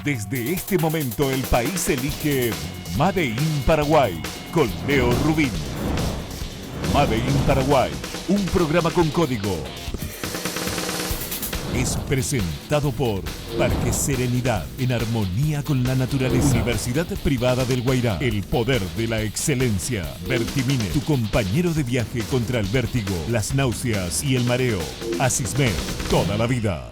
Desde este momento el país elige Made in Paraguay con Leo Rubín. Made in Paraguay, un programa con código. Es presentado por Parque Serenidad, en armonía con la naturaleza. Universidad Privada del Guairá, el poder de la excelencia. Vertimine, tu compañero de viaje contra el vértigo, las náuseas y el mareo. Asismed, toda la vida.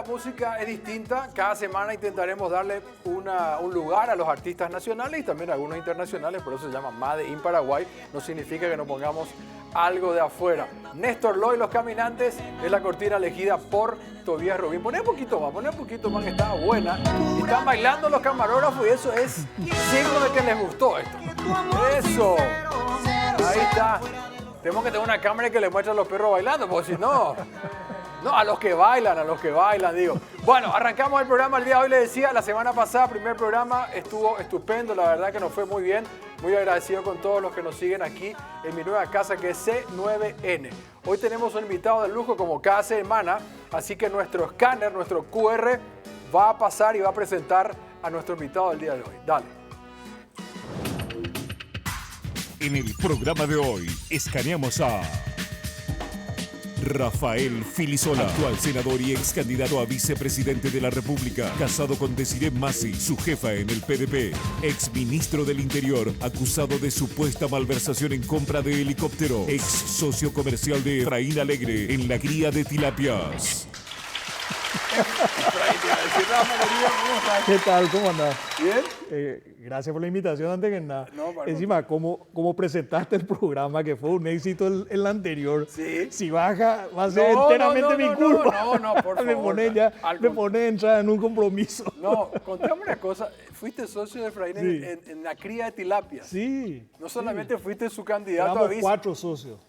Música es distinta, cada semana intentaremos darle un lugar a los artistas nacionales y también a algunos internacionales, por eso se llama Made in Paraguay, no significa que no pongamos algo de afuera. Néstor Loy, Los Caminantes, es la cortina elegida por Tobías Rubín. Poné un poquito más, que estaba buena. Y están bailando los camarógrafos y eso es signo de que les gustó esto. Eso, ahí está. Tenemos que tener una cámara que le muestre a los perros bailando, porque si no... No, a los que bailan, digo. Bueno, arrancamos el programa el día de hoy, les decía, la semana pasada, primer programa, estuvo estupendo, la verdad que nos fue muy bien. Muy agradecido con todos los que nos siguen aquí en mi nueva casa que es C9N. Hoy tenemos un invitado de lujo como cada semana, así que nuestro escáner, nuestro QR, va a pasar y va a presentar a nuestro invitado del día de hoy. Dale. En el programa de hoy, escaneamos a... Rafael Filisola, actual senador y ex candidato a vicepresidente de la República, casado con Desiree Masi, su jefa en el PDP, ex ministro del Interior, acusado de supuesta malversación en compra de helicóptero, ex socio comercial de Efraín Alegre en la cría de tilapias. ¿Qué tal? ¿Cómo andás? ¿Bien? Gracias por la invitación antes que nada. No, encima, como presentaste el programa, que fue un éxito el anterior, ¿sí? Si baja, va a ser enteramente mi culpa. No, por favor. Me pone a entrar en un compromiso. No, contame una cosa. Fuiste socio de Efraín en la cría de tilapias. Sí. No solamente fuiste su candidato Éramos a vice. 4 socios.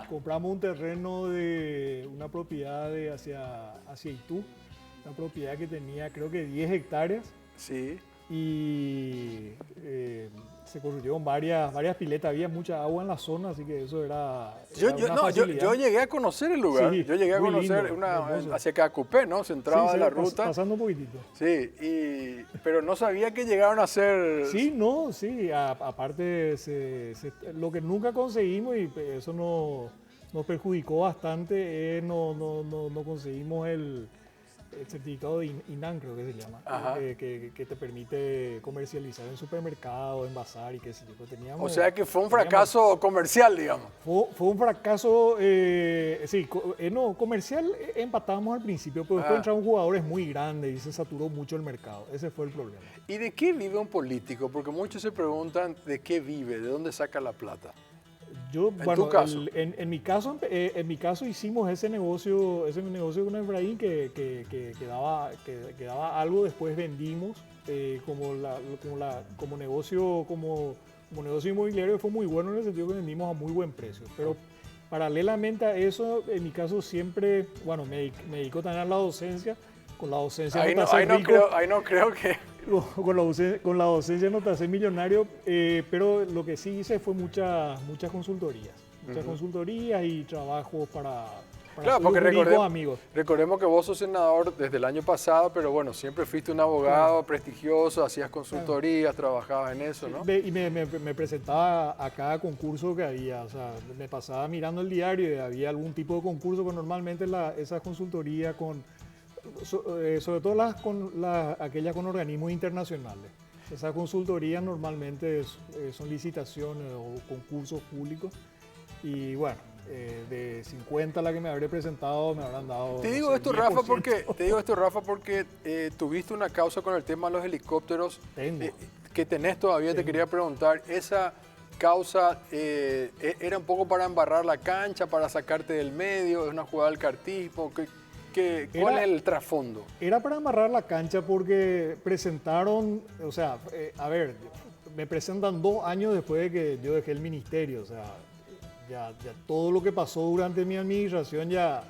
Compramos un terreno de una propiedad hacia Itú. Una propiedad que tenía creo que 10 hectáreas. Sí. Y se construyeron varias piletas, había mucha agua en la zona, así que eso era yo llegué a conocer el lugar. Sí, yo llegué a conocer lindo, hacia Cacupé, ¿no? Se entraba de la ruta. Pasando un poquitito. Sí, pero no sabía que llegaron a ser... Sí, aparte lo que nunca conseguimos, y eso nos perjudicó bastante, no conseguimos el certificado de INAN, creo que se llama, que te permite comercializar en supermercados, envasar y qué sé yo. O sea que fue un fracaso comercial, digamos. Fue un fracaso, comercial empatábamos al principio, pero después entraron jugadores muy grandes y se saturó mucho el mercado. Ese fue el problema. ¿Y de qué vive un político? Porque muchos se preguntan de qué vive, de dónde saca la plata. En mi caso hicimos ese negocio con Efraín que daba algo, después vendimos como negocio inmobiliario, fue muy bueno en el sentido que vendimos a muy buen precio. Pero paralelamente a eso, en mi caso siempre, me dedico también a la docencia. Con la docencia ahí no creo que... Con la docencia no te haces millonario, pero lo que sí hice fue muchas consultorías. Muchas consultorías y trabajos para claro, porque recordemos que vos sos senador desde el año pasado, pero bueno, siempre fuiste un abogado prestigioso, hacías consultorías, trabajabas en eso, ¿no? Y me presentaba a cada concurso que había, o sea, me pasaba mirando el diario y había algún tipo de concurso, que normalmente esas consultorías sobre todo aquellas con organismos internacionales. Esas consultorías normalmente son licitaciones o concursos públicos y bueno, de 50 la que me habré presentado me habrán dado... Te digo esto, Rafa, porque tuviste una causa con el tema de los helicópteros que tenés todavía. Te quería preguntar, causa era un poco para embarrar la cancha, para sacarte del medio, es una jugada del cartismo. ¿Cuál es el trasfondo? Era para amarrar la cancha porque presentaron, o sea, a ver, me presentan 2 años después de que yo dejé el ministerio, o sea, ya todo lo que pasó durante mi administración ya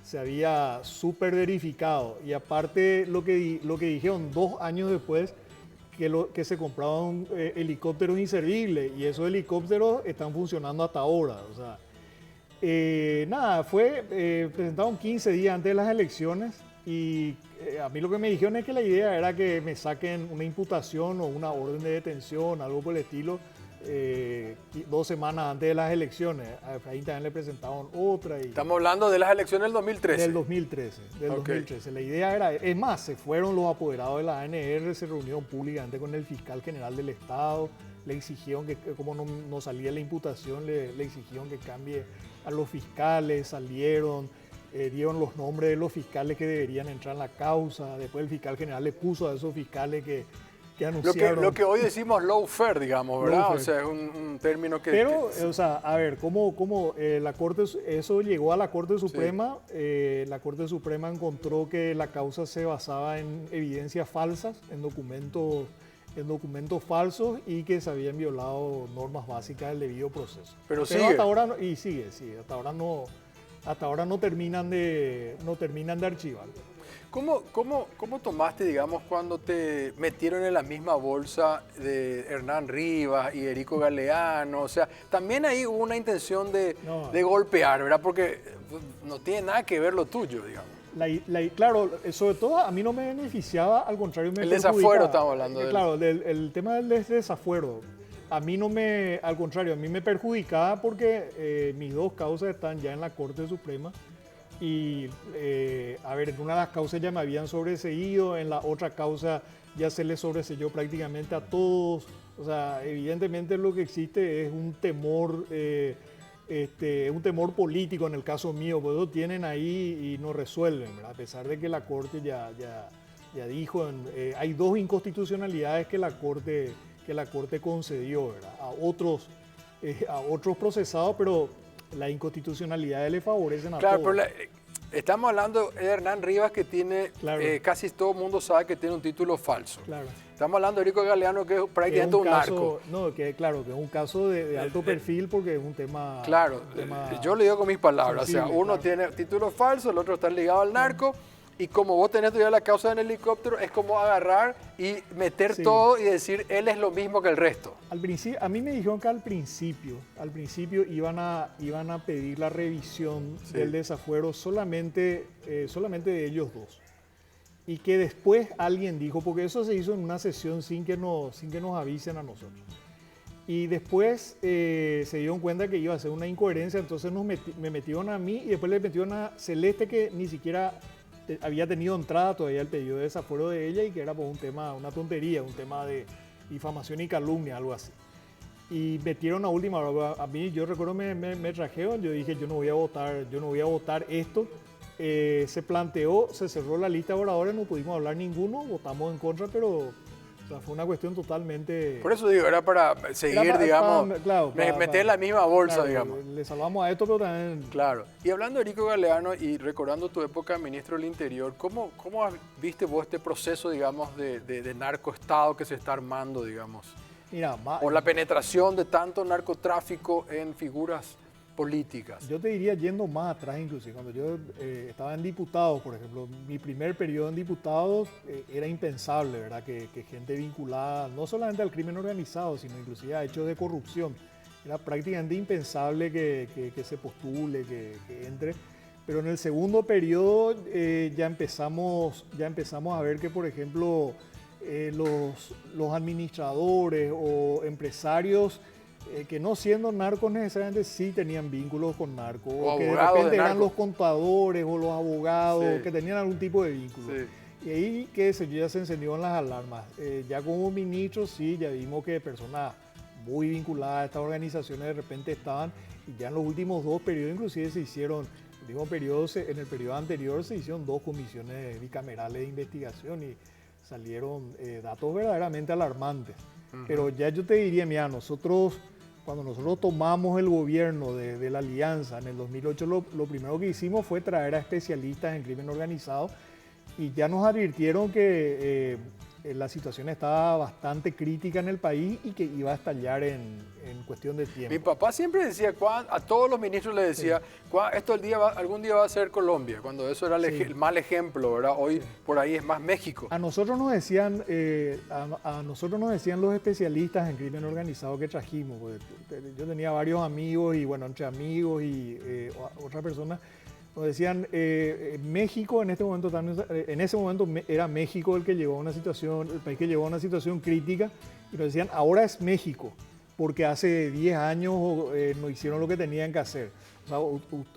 se había súper verificado. Y aparte lo que dijeron 2 años después, que se compraban helicópteros inservibles y esos helicópteros están funcionando hasta ahora. O sea, presentaron 15 días antes de las elecciones y a mí lo que me dijeron es que la idea era que me saquen una imputación o una orden de detención, algo por el estilo, 2 semanas antes de las elecciones. A Efraín también le presentaron otra. Estamos hablando de las elecciones del 2013. Del 2013. Okay. 2013. La idea era, es más, se fueron los apoderados de la ANR, se reunieron públicamente con el fiscal general del Estado, le exigieron que, como no salía la imputación, le exigieron que cambie a los fiscales, salieron, dieron los nombres de los fiscales que deberían entrar en la causa, después el fiscal general le puso a esos fiscales que anunciaron. Lo que hoy decimos lawfare, digamos, ¿verdad? O sea, es un término que... Pero, o sea, a ver, ¿cómo la Corte, eso llegó a la Corte Suprema? Sí. La Corte Suprema encontró que la causa se basaba en evidencias falsas, en documentos falsos y que se habían violado normas básicas del debido proceso. Pero sigue. Hasta ahora, y sigue, hasta ahora no terminan de archivar. ¿Cómo tomaste, digamos, cuando te metieron en la misma bolsa de Hernán Rivas y Erico Galeano? O sea, también ahí hubo una intención de golpear, ¿verdad? Porque no tiene nada que ver lo tuyo, digamos. Claro, sobre todo a mí no me beneficiaba, al contrario me perjudicaba. El desafuero estamos hablando de él. Claro, el tema del desafuero. Al contrario, a mí me perjudicaba porque mis 2 causas están ya en la Corte Suprema. Y, a ver, en una de las causas ya me habían sobreseído, en la otra causa ya se les sobreseyó prácticamente a todos. O sea, evidentemente lo que existe es un temor político en el caso mío, pues lo tienen ahí y no resuelven, ¿verdad? A pesar de que la Corte ya dijo, hay 2 inconstitucionalidades que la Corte concedió, ¿verdad? A otros procesados, pero la inconstitucionalidad le favorecen a todos. Claro, pero estamos hablando de Hernán Rivas, que tiene, casi todo el mundo sabe que tiene un título falso. Claro. Estamos hablando de Erico Galeano, que es prácticamente un narco. No, que es un caso de alto perfil porque es un tema... Claro, yo le digo con mis palabras, sensible, o sea, uno tiene título falso, el otro está ligado al narco, y como vos tenés todavía la causa en el helicóptero, es como agarrar y meter todo y decir, él es lo mismo que el resto. A mí me dijeron que al principio iban a pedir la revisión del desafuero solamente de ellos 2. Y que después alguien dijo, porque eso se hizo en una sesión sin que nos avisen a nosotros. Y después se dieron cuenta que iba a ser una incoherencia, entonces me metieron a mí y después le metieron a Celeste, que ni siquiera había tenido entrada todavía el pedido de desafuero de ella y que era por un tema, una tontería, un tema de difamación y calumnia, algo así. Y metieron a última hora. A mí, yo recuerdo, me trajeron, yo dije, yo no voy a votar esto. Se planteó, se cerró la lista de oradores, no pudimos hablar ninguno, votamos en contra, pero o sea, fue una cuestión totalmente... Por eso digo, era para seguir, meter la misma bolsa, digamos. Le salvamos a esto, pero también... Claro. Y hablando de Erico Galeano y recordando tu época de ministro del Interior, ¿cómo viste vos este proceso, digamos, de narcoestado que se está armando, digamos? Mira, o la penetración de tanto narcotráfico en figuras políticas. Yo te diría, yendo más atrás inclusive, cuando yo estaba en diputados, por ejemplo, mi primer periodo en diputados era impensable, ¿verdad? Que gente vinculada no solamente al crimen organizado, sino inclusive a hechos de corrupción. Era prácticamente impensable que se postule, que entre. Pero en el segundo periodo ya empezamos a ver que, por ejemplo, los administradores o empresarios que no siendo narcos necesariamente sí tenían vínculos con narcos, o que de repente eran los contadores o los abogados que tenían algún tipo de vínculo. Sí. Y ahí ya se encendieron las alarmas. Ya como ministros sí, ya vimos que personas muy vinculadas a estas organizaciones de repente estaban, y ya en los últimos 2 periodos inclusive se hicieron, en el periodo anterior se hicieron 2 comisiones bicamerales de investigación y salieron datos verdaderamente alarmantes. Pero ya yo te diría, mira, nosotros cuando nosotros tomamos el gobierno de la Alianza en el 2008, lo primero que hicimos fue traer a especialistas en crimen organizado y ya nos advirtieron que la situación estaba bastante crítica en el país y que iba a estallar en cuestión de tiempo. Mi papá siempre decía, a todos los ministros le decía, esto algún día va a ser Colombia, cuando eso era el mal ejemplo, ¿verdad? Hoy por ahí es más México. A nosotros nos decían, los especialistas en crimen organizado que trajimos, pues, yo tenía varios amigos y bueno, entre amigos y otras personas, nos decían, México en ese momento era México el país que llegó a una situación crítica, y nos decían, ahora es México, porque hace 10 años no hicieron lo que tenían que hacer. O sea,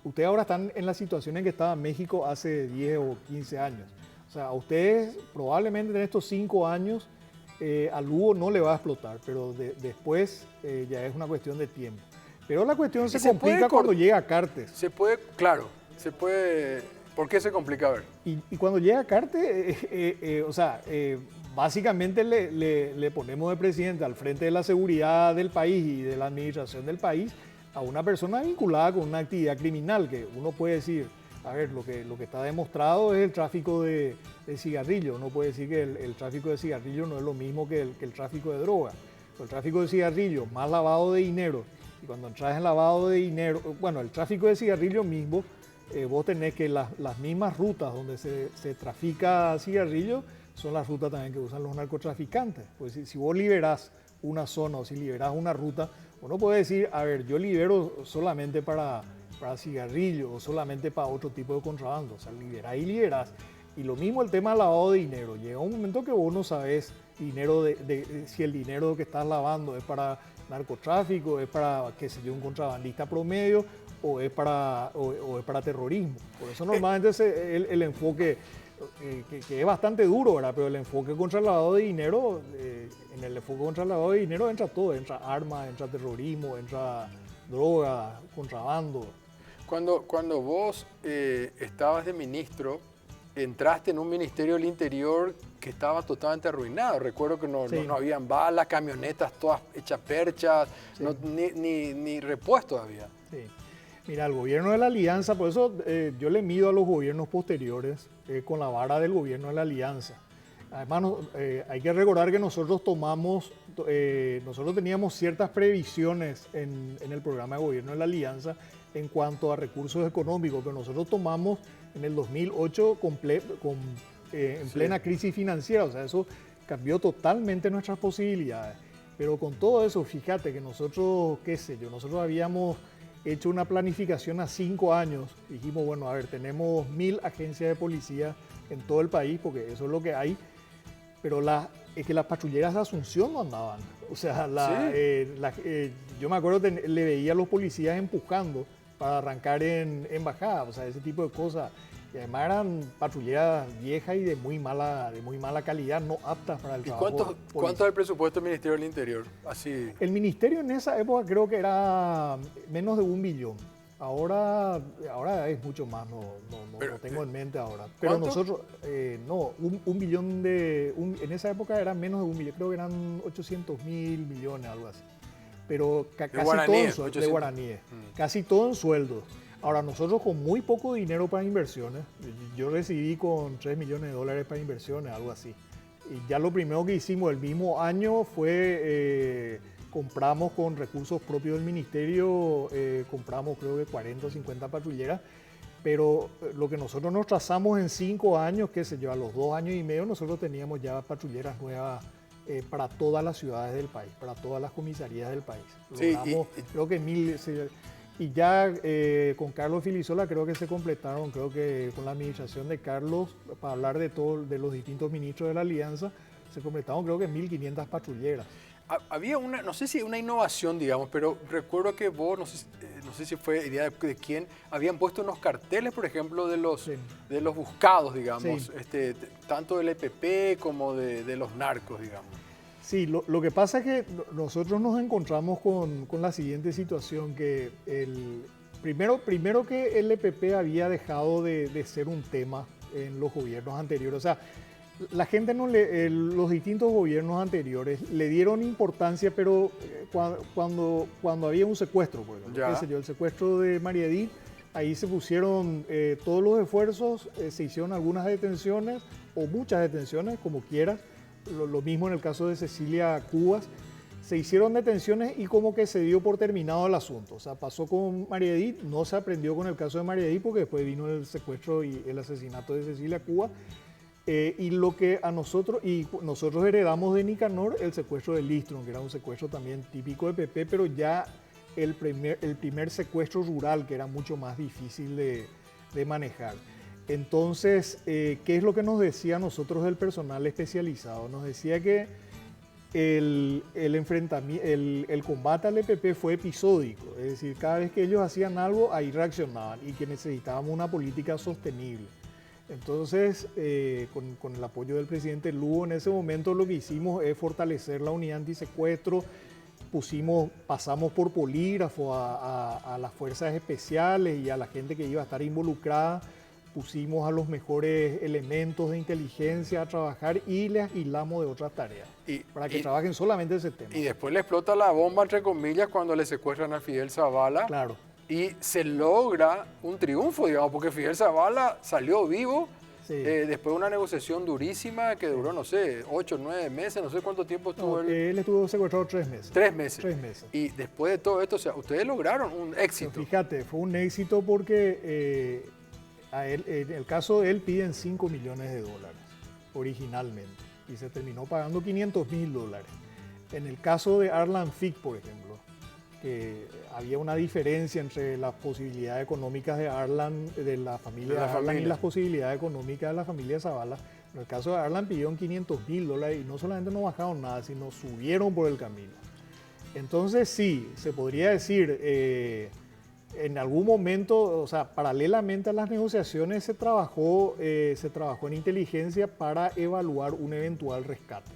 ustedes ahora están en la situación en que estaba México hace 10 o 15 años. O sea, a ustedes probablemente en estos 5 años al Hugo no le va a explotar, pero después ya es una cuestión de tiempo. Pero la cuestión se complica cuando llega Cartes. ¿Por qué se complica? A ver. Y cuando llega Cartes, básicamente le ponemos de presidente al frente de la seguridad del país y de la administración del país a una persona vinculada con una actividad criminal, que uno puede decir, a ver, lo que está demostrado es el tráfico de cigarrillos. Uno puede decir que el tráfico de cigarrillos no es lo mismo que el tráfico de droga. El tráfico de cigarrillos más lavado de dinero. Y cuando entras en lavado de dinero, bueno, el tráfico de cigarrillos mismo, vos tenés que las mismas rutas donde se trafica cigarrillos son las rutas también que usan los narcotraficantes. Pues si vos liberás una zona o si liberás una ruta, uno puede decir, a ver, yo libero solamente para cigarrillos o solamente para otro tipo de contrabando. O sea, liberás y liberás. Y lo mismo el tema del lavado de dinero. Llega un momento que vos no sabés si el dinero que estás lavando es para narcotráfico, es para, qué sé yo, un contrabandista promedio, o es para terrorismo. Por eso normalmente el enfoque, que es bastante duro, ¿verdad? Pero el enfoque contra el lavado de dinero, en el enfoque contra el lavado de dinero entra todo, entra armas, entra terrorismo, entra droga, contrabando. Cuando vos estabas de ministro, entraste en un Ministerio del Interior que estaba totalmente arruinado. Recuerdo que no habían balas, camionetas todas hechas perchas, sí. ni repuestos había. Sí. Mira, el gobierno de la Alianza, por eso yo le mido a los gobiernos posteriores con la vara del gobierno de la Alianza. Además, hay que recordar que nosotros teníamos ciertas previsiones en el programa de gobierno de la Alianza en cuanto a recursos económicos, pero nosotros tomamos en el 2008 en plena crisis financiera, o sea, eso cambió totalmente nuestras posibilidades. Pero con todo eso, fíjate que nosotros habíamos hecho una planificación a 5 años. Dijimos, bueno, a ver, tenemos 1000 agencias de policía en todo el país, porque eso es lo que hay, pero es que las patrulleras de Asunción no andaban. O sea, yo me acuerdo que le veía a los policías empujando para arrancar en bajada, o sea, ese tipo de cosas. Y además eran patrulleras viejas y de muy mala calidad, no aptas para el trabajo. ¿Y cuánto es el presupuesto del Ministerio del Interior? Así. El ministerio en esa época creo que era menos de 1 billón. Ahora es mucho más, no tengo en mente ahora. Pero ¿cuánto? Nosotros, un billón en esa época era menos de 1 billón, creo que eran 800.000 millones, algo así. Pero casi todo de guaraníes, casi todo en sueldos. Ahora, nosotros con muy poco dinero para inversiones, yo recibí con $3 millones para inversiones, algo así. Y ya lo primero que hicimos el mismo año fue, compramos con recursos propios del ministerio, compramos creo que 40 o 50 patrulleras, pero lo que nosotros nos trazamos en 5 años, qué sé yo, a los 2 años y medio nosotros teníamos ya patrulleras nuevas para todas las ciudades del país, para todas las comisarías del país. Logramos, creo que 1000... Y ya con Carlos Filisola creo que se completaron, creo que con la administración de Carlos, para hablar de los distintos ministros de la Alianza, se completaron creo que 1500 patrulleras. Había no sé si una innovación, digamos, pero recuerdo que vos, no sé si fue idea de quién, habían puesto unos carteles, por ejemplo, de los buscados, digamos, sí. Tanto del EPP como de los narcos, digamos. Sí, lo que pasa es que nosotros nos encontramos con la siguiente situación, que primero que el EPP había dejado de ser un tema en los gobiernos anteriores. O sea, La gente los distintos gobiernos anteriores le dieron importancia, pero cuando había un secuestro, por ejemplo, qué sé yo, el secuestro de María Edith, ahí se pusieron todos los esfuerzos, se hicieron algunas detenciones o muchas detenciones, como quieras. Lo mismo en el caso de Cecilia Cubas. Se hicieron detenciones y como que se dio por terminado el asunto. O sea, pasó con María Edith, no se aprendió con el caso de María Edith porque después vino el secuestro y el asesinato de Cecilia Cubas. Y lo que nosotros heredamos de Nicanor, el secuestro de Listron, que era un secuestro también típico de PP, pero ya el primer secuestro rural, que era mucho más difícil de manejar. Entonces, ¿qué es lo que nos decía a nosotros el personal especializado? Nos decía que el combate al EPP fue episódico, es decir, cada vez que ellos hacían algo, ahí reaccionaban y que necesitábamos una política sostenible. Entonces, con el apoyo del presidente Lugo, en ese momento lo que hicimos es fortalecer la unidad antisecuestro, pasamos por polígrafo a las fuerzas especiales y a la gente que iba a estar involucrada, pusimos a los mejores elementos de inteligencia a trabajar y les agilamos de otras tareas para que trabajen solamente ese tema. Y después le explota la bomba, entre comillas, cuando le secuestran a Fidel Zavala. Claro. Y se logra un triunfo, digamos, porque Fidel Zavala salió vivo después de una negociación durísima que duró, no sé, 8 o 9 meses, no sé cuánto tiempo estuvo él. Él estuvo secuestrado 3 meses. 3 meses. 3 meses. Y después de todo esto, o sea, ustedes lograron un éxito. Pero fíjate, fue un éxito porque en el caso de él piden $5 millones originalmente y se terminó pagando $500.000. En el caso de Arlan Fick, por ejemplo, que había una diferencia entre las posibilidades económicas de la familia Arlan y las posibilidades económicas de la familia Zavala. En el caso de Arlan pidieron $500.000 y no solamente no bajaron nada, sino subieron por el camino. Entonces sí, se podría decir, en algún momento, o sea, paralelamente a las negociaciones se trabajó en inteligencia para evaluar un eventual rescate.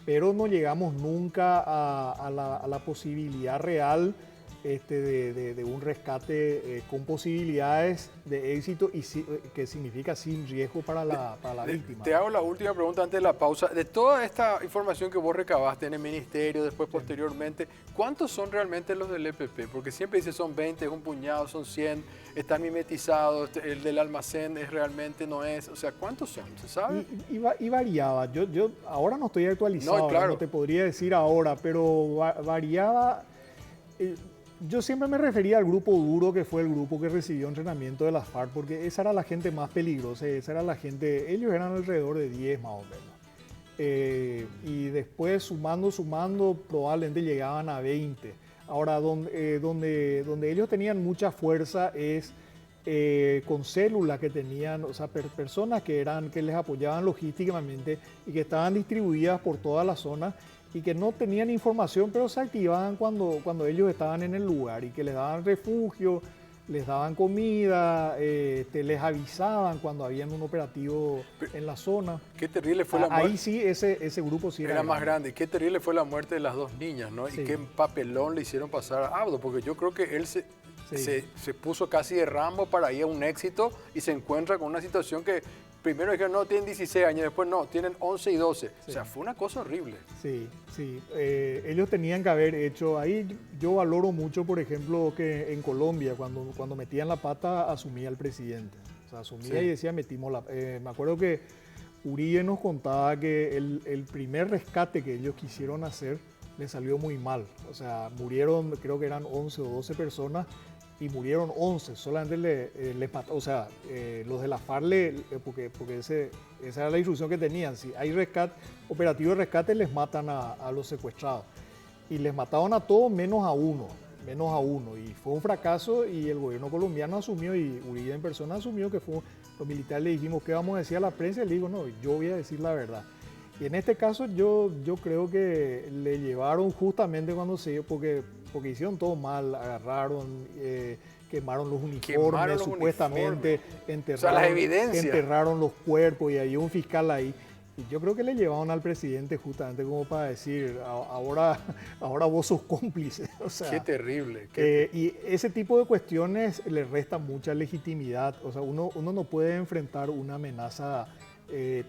Pero no llegamos nunca a la posibilidad real de un rescate con posibilidades de éxito y que significa sin riesgo para la víctima. Te hago la última pregunta antes de la pausa. De toda esta información que vos recabaste en el ministerio, después posteriormente, ¿cuántos son realmente los del EPP? Porque siempre dice son 20, es un puñado, son 100, están mimetizados, el del almacén realmente no es. O sea, ¿cuántos son? ¿Se sabe? Y variaba. Yo ahora no estoy actualizado, no, claro. No te podría decir ahora, pero variaba. Yo siempre me refería al grupo duro, que fue el grupo que recibió entrenamiento de las FARC, porque esa era la gente más peligrosa, esa era la gente, ellos eran alrededor de 10 más o menos. Y después sumando, probablemente llegaban a 20. Ahora, donde ellos tenían mucha fuerza es con células que tenían, o sea, personas que les apoyaban logísticamente y que estaban distribuidas por toda la zona y que no tenían información, pero se activaban cuando ellos estaban en el lugar y que les daban refugio, les daban comida, les avisaban cuando habían un operativo en la zona. Qué terrible fue la muerte. Ahí sí, ese grupo sí era más grande. Qué terrible fue la muerte de las 2 niñas, ¿no? Sí. Y qué papelón le hicieron pasar a Abdo, porque yo creo que él se puso casi de Rambo para ir a un éxito y se encuentra con una situación que primero dijeron, no, tienen 16 años, después no, tienen 11 y 12. Sí. O sea, fue una cosa horrible. Sí. Ellos tenían que haber hecho, ahí yo valoro mucho, por ejemplo, que en Colombia, cuando metían la pata, asumía el presidente. O sea, asumía y decía, metimos la... me acuerdo que Uribe nos contaba que el primer rescate que ellos quisieron hacer les salió muy mal. O sea, murieron, creo que eran 11 o 12 personas, y murieron 11, solamente les mató, o sea, los de la FARC, porque esa era la instrucción que tenían, si hay operativo de rescate les matan a los secuestrados, y les mataron a todos menos a uno, y fue un fracaso y el gobierno colombiano asumió, y Uribe en persona asumió que fue, los militares le dijimos, ¿qué vamos a decir a la prensa? Y le digo, no, yo voy a decir la verdad. Y en este caso yo creo que le llevaron justamente porque hicieron todo mal, agarraron, quemaron los uniformes, supuestamente, enterraron los cuerpos y había un fiscal ahí. Y yo creo que le llevaron al presidente justamente como para decir, ahora vos sos cómplice. O sea, qué terrible. Y ese tipo de cuestiones le resta mucha legitimidad. O sea, uno no puede enfrentar una amenaza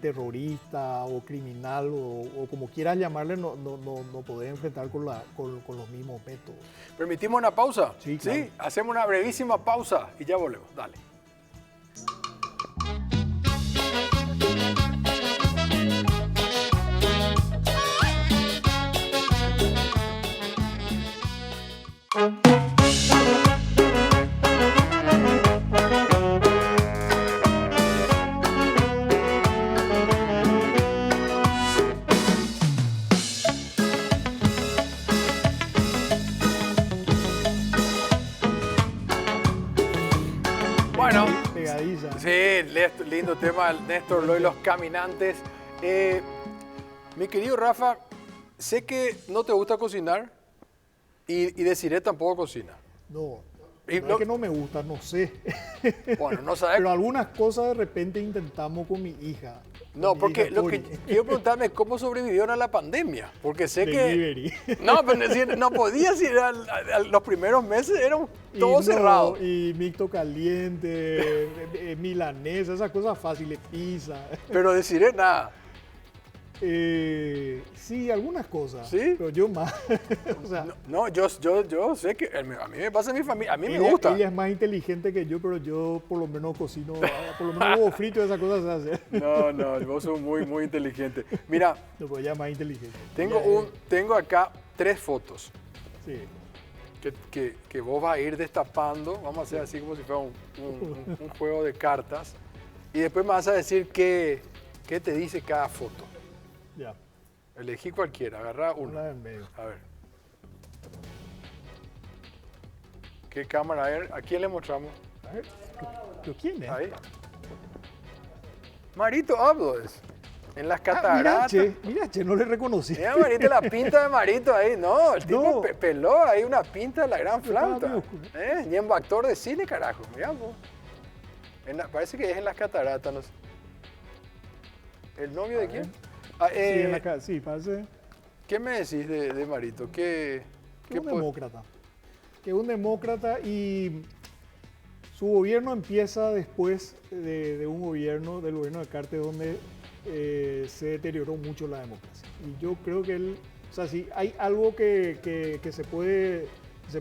terrorista o criminal o como quieras llamarle, no podés enfrentar con los mismos métodos. ¿Permitimos una pausa? Sí, claro. Sí, hacemos una brevísima pausa y ya volvemos. Dale. Bueno, Pegadiza. sí, lindo tema, Néstor Loy, los caminantes. Mi querido Rafa, sé que no te gusta cocinar y Desiree tampoco cocina. No, Y no lo- es que no me gusta, no sé. Bueno, no sabes. Pero algunas cosas de repente intentamos con mi hija. No, con mi porque hija lo que Cori. quiero preguntarme es cómo sobrevivieron a la pandemia. Porque sé Delivery. que. No, pero no podías ir los primeros meses, era Y todo no, cerrado. Y mixto caliente, milanesa, esas cosas fáciles, pizza. Pero Desiree, nada. Sí, algunas cosas. ¿Sí? Pero yo más. O sea, No, yo sé que a mí me pasa en mi familia, a mí me ella, gusta. ella es más inteligente que yo, pero yo por lo menos cocino, por lo menos huevo frito, esas cosas se hacen. No, vos sos muy, muy inteligente. Mira, No, pero ella es más inteligente. tengo, Ella tengo acá 3 fotos sí. que vos vas a ir destapando. Vamos a hacer así como si fuera un juego de cartas. Y después me vas a decir qué te dice cada foto. Ya, Elegí cualquiera, agarrá una una. en medio. A ver. ¿Qué cámara? A ver, ¿a quién le mostramos? A ver, ¿pero quién es? Ahí. Marito Abdo es. En las Mira, cataratas. che, no le reconocí. Mira, Marito, la pinta de Marito ahí. No, el tipo No. peló ahí una pinta de la gran Estaba flauta. medio oscuro. Ñembo, actor de cine, carajo. Mira, vos. Parece que es en las cataratas, no sé. ¿El novio de ver. quién? Sí, parece ¿Qué me decís de Marito? que ¿Qué es un demócrata. Que es un demócrata y su gobierno empieza después del gobierno de Cartes donde se deterioró mucho la democracia. Y yo creo que él, o sea, si hay algo que se puede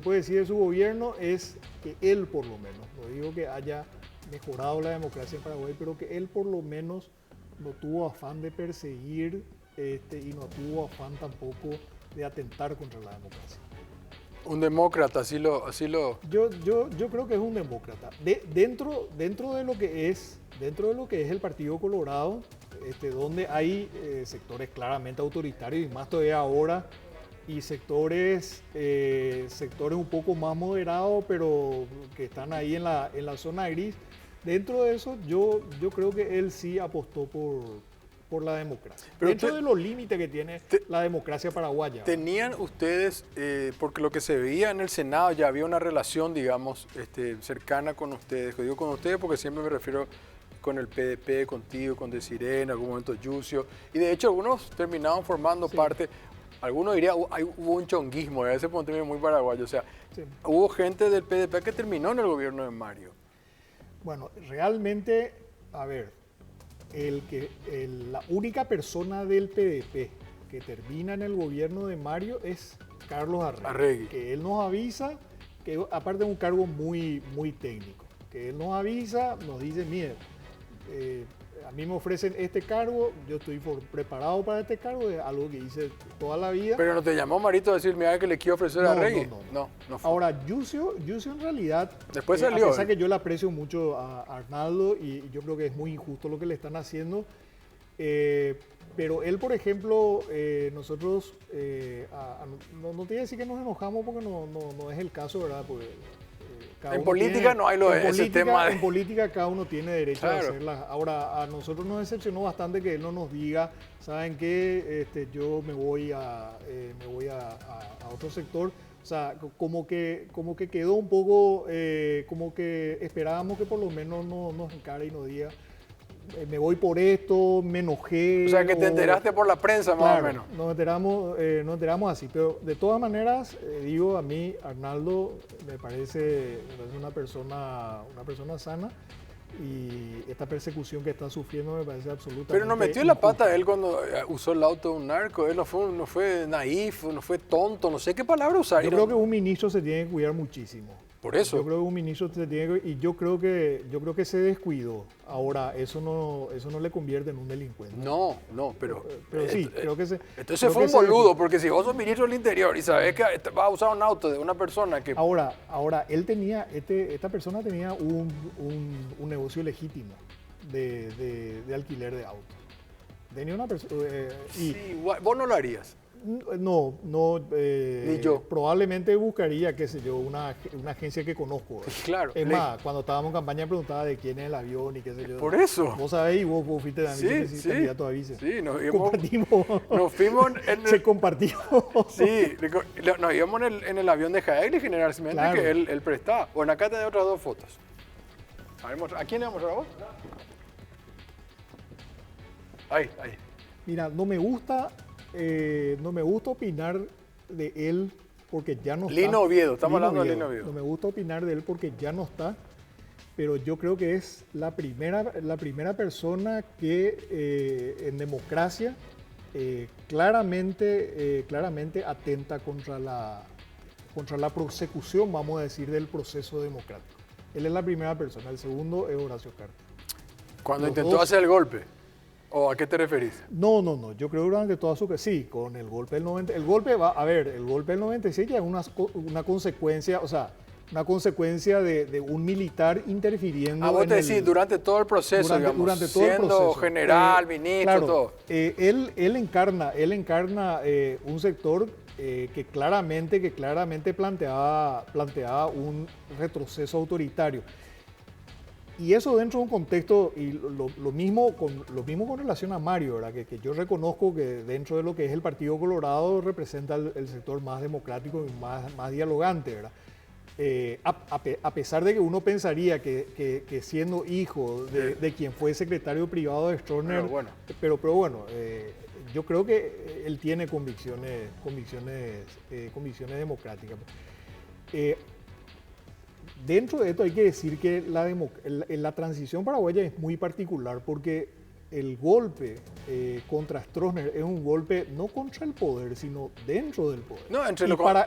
decir de su gobierno es que él por lo menos, no digo que haya mejorado la democracia en Paraguay, pero que él por lo menos no tuvo afán de perseguir y no tuvo afán tampoco de atentar contra la democracia. Un demócrata, así lo. Yo creo que es un demócrata. Dentro de lo que es el Partido Colorado, donde hay sectores claramente autoritarios y más todavía ahora, y sectores un poco más moderados, pero que están ahí en la zona gris. Dentro de eso, yo creo que él sí apostó por la democracia. Pero Dentro de los límites que tiene la democracia paraguaya. ¿Tenían ustedes, porque lo que se veía en el Senado ya había una relación, digamos, cercana con ustedes? Digo con ustedes porque siempre me refiero con el PDP, contigo, con Desiree, en algún momento Yucio. Y de hecho algunos terminaron formando parte, algunos dirían, hubo un chonguismo, a ese punto muy paraguayo. O sea, Sí. hubo gente del PDP que terminó en el gobierno de Mario. Bueno, realmente, a ver, la única persona del PDP que termina en el gobierno de Mario es Carlos Arregui. que él nos avisa, que aparte de un cargo muy, muy técnico, que él nos avisa, nos dice, mire, a mí me ofrecen este cargo, yo estoy preparado para este cargo, es algo que hice toda la vida. Pero no te llamó Marito a decir, mira que le quiero ofrecer a Arregui. No fue. Ahora, Yucio en realidad, Después salió, a pesar que yo le aprecio mucho a Arnaldo y yo creo que es muy injusto lo que le están haciendo, pero él, por ejemplo, nosotros, no te voy a decir que nos enojamos porque no es el caso, ¿verdad? Porque, cada En uno política no hay ese tema de- En política cada uno tiene derecho Claro. a hacerlas. Ahora, a nosotros nos decepcionó bastante que él no nos diga, ¿saben qué? Yo me voy a otro sector. O sea, como que quedó un poco, como que esperábamos que por lo menos nos encare y nos diga, me voy por esto, me enojé. O sea, que te enteraste por la prensa, más Claro, o menos. nos enteramos así, pero de todas maneras, digo, a mí Arnaldo me parece una persona sana Y esta persecución que está sufriendo me parece absolutamente Pero no metió la injusta. pata él cuando usó el auto de un narco. Él no fue naif, no fue tonto, no sé qué palabra usar. Yo creo que un ministro se tiene que cuidar muchísimo. Por eso. Yo creo que un ministro se tiene que, y yo creo que se descuidó. Ahora, eso no le convierte en un delincuente. No, pero Sí, creo que se. entonces creo fue que un se- boludo, porque si vos sos ministro del Interior y sabés que vas a usar un auto de una persona que... Ahora, él tenía, esta persona tenía un negocio legítimo de alquiler de autos. Tenía una persona. Sí, vos no lo harías. No, Ni yo. probablemente buscaría, qué sé yo, una agencia que conozco. Claro. Es más, cuando estábamos en campaña preguntaba de quién es el avión y qué sé yo. Por eso. Vos sabés y vos fuiste también Sí, candidato a vice. Sí, Compartimos. nos fuimos en Se el, compartió. sí, nos íbamos en el avión de Jaegli generalmente Claro. que él prestaba. Bueno, acá tenés otras dos fotos. A ver, ¿a quién le vamos a mostrar a vos? Ahí. Mira, no me gusta opinar de él porque ya no está. Lino Oviedo, estamos hablando de Lino Oviedo. No me gusta opinar de él porque ya no está, pero yo creo que es la primera persona que en democracia claramente atenta contra la prosecución, vamos a decir, del proceso democrático. Él es la primera persona, el segundo es Horacio Cartes. Cuando Los intentó dos. hacer el golpe. ¿O a qué te referís? No, yo creo que durante toda su... Sí, con el golpe del 90... El golpe del 96 ya es una consecuencia, o sea, una consecuencia de un militar interfiriendo Ah, vos en te decís, durante todo el proceso, digamos, durante todo el siendo proceso. general, ministro, claro, todo. Él encarna un sector que claramente planteaba un retroceso autoritario. Y eso dentro de un contexto, y lo mismo con relación a Mario, ¿verdad? Que yo reconozco que dentro de lo que es el Partido Colorado representa el sector más democrático y más dialogante, ¿verdad? A pesar de que uno pensaría que siendo hijo de quien fue secretario privado de Stroessner, pero bueno, yo creo que él tiene convicciones democráticas. Dentro de esto hay que decir que la transición paraguaya es muy particular porque el golpe contra Stroessner es un golpe no contra el poder, sino dentro del poder. No,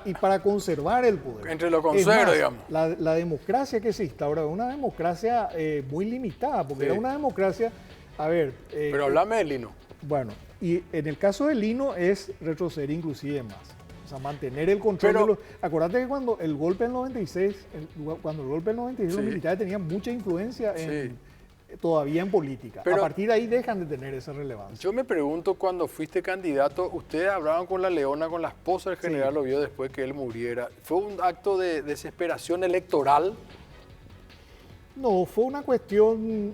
y para conservar el poder. Entre los Es consuegros, más, digamos. La democracia que se instaura es una democracia muy limitada, porque era una democracia, Pero hablame de Lino. bueno, y en el caso de Lino es retroceder inclusive más. O sea, mantener el control de los... Acordate que cuando el golpe del 96, los militares tenían mucha influencia todavía en política. Pero a partir de ahí dejan de tener esa relevancia. Yo me pregunto, cuando fuiste candidato, ustedes hablaban con la Leona, con la esposa del general Oviedo después que él muriera. ¿Fue un acto de desesperación electoral? No, fue una cuestión,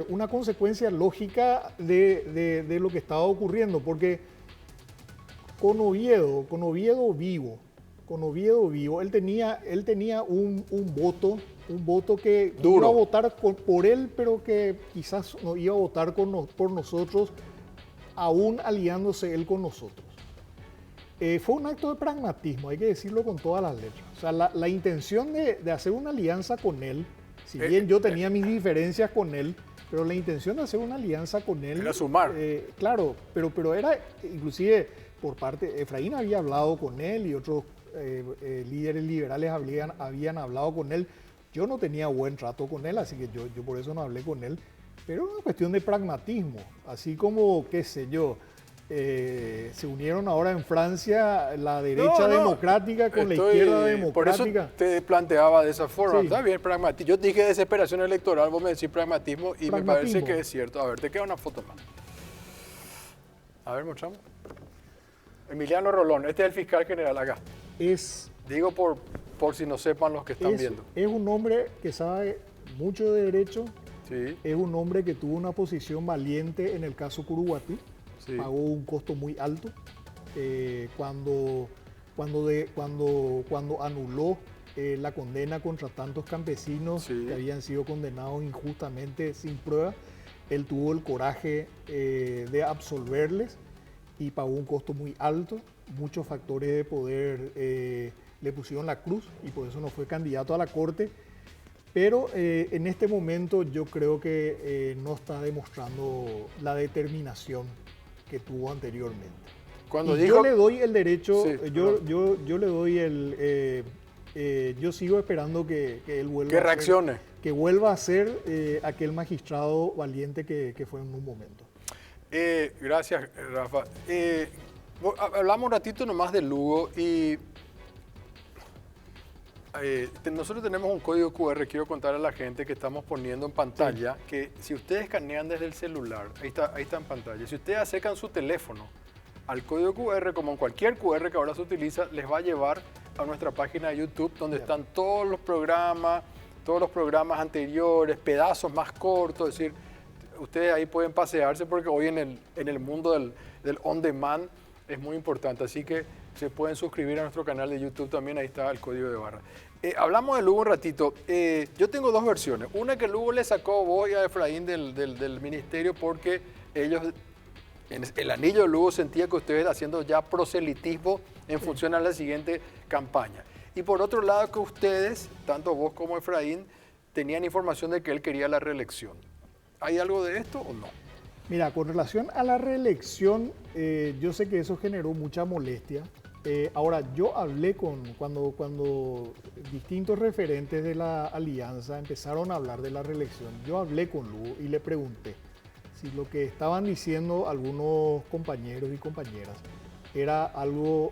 una consecuencia lógica de lo que estaba ocurriendo, porque con Oviedo vivo, él tenía un voto que Duro. iba a votar por él, pero que quizás no iba a votar por nosotros, aún aliándose él con nosotros. Fue un acto de pragmatismo, hay que decirlo con todas las letras. O sea, la intención de hacer una alianza con él, si bien yo tenía mis diferencias con él, pero la intención de hacer una alianza con él... Era sumar. Claro, pero era, inclusive por parte, Efraín había hablado con él y otros líderes liberales habían hablado con él. Yo no tenía buen trato con él, así que yo por eso no hablé con él. Pero era una cuestión de pragmatismo, así como, qué sé yo, se unieron ahora en Francia la derecha democrática con la izquierda democrática. Por eso te planteaba de esa forma. Sí. Está bien, pragmatismo. Yo te dije desesperación electoral, vos me decís pragmatismo y me parece que es cierto. A ver, te queda una foto más. A ver, mostramos. Emiliano Rolón, este es el fiscal general acá. Digo por si no sepan los que están viendo. Es un hombre que sabe mucho de derecho. Sí. Es un hombre que tuvo una posición valiente en el caso Curuguatí. Sí. Pagó un costo muy alto cuando anuló la condena contra tantos campesinos que habían sido condenados injustamente sin prueba. Él tuvo el coraje de absolverles y pagó un costo muy alto. Muchos factores de poder le pusieron la cruz y por eso no fue candidato a la Corte. Pero en este momento yo creo que no está demostrando la determinación que tuvo anteriormente. Cuando y dijo, yo le doy el derecho, Sí, yo le doy yo sigo esperando que él vuelva que reaccione. que vuelva a ser aquel magistrado valiente que fue en un momento. Gracias, Rafa. Hablamos un ratito nomás de Lugo y nosotros tenemos un código QR, quiero contar a la gente que estamos poniendo en pantalla, que si ustedes escanean desde el celular, ahí está en pantalla, si ustedes acercan su teléfono al código QR, como en cualquier QR que ahora se utiliza, les va a llevar a nuestra página de YouTube, donde están todos los programas anteriores, pedazos más cortos, es decir, ustedes ahí pueden pasearse porque hoy en el mundo del on demand es muy importante, así que se pueden suscribir a nuestro canal de YouTube también, ahí está el código de barra. Hablamos de Lugo un ratito, yo tengo dos versiones, una que Lugo le sacó vos y a Efraín del ministerio porque ellos, en el anillo de Lugo sentía que ustedes haciendo ya proselitismo en función a la siguiente campaña. Y por otro lado que ustedes, tanto vos como Efraín, tenían información de que él quería la reelección. ¿Hay algo de esto o no? Mira, con relación a la reelección, yo sé que eso generó mucha molestia. Ahora, yo hablé cuando distintos referentes de la alianza empezaron a hablar de la reelección, yo hablé con Lugo y le pregunté si lo que estaban diciendo algunos compañeros y compañeras era algo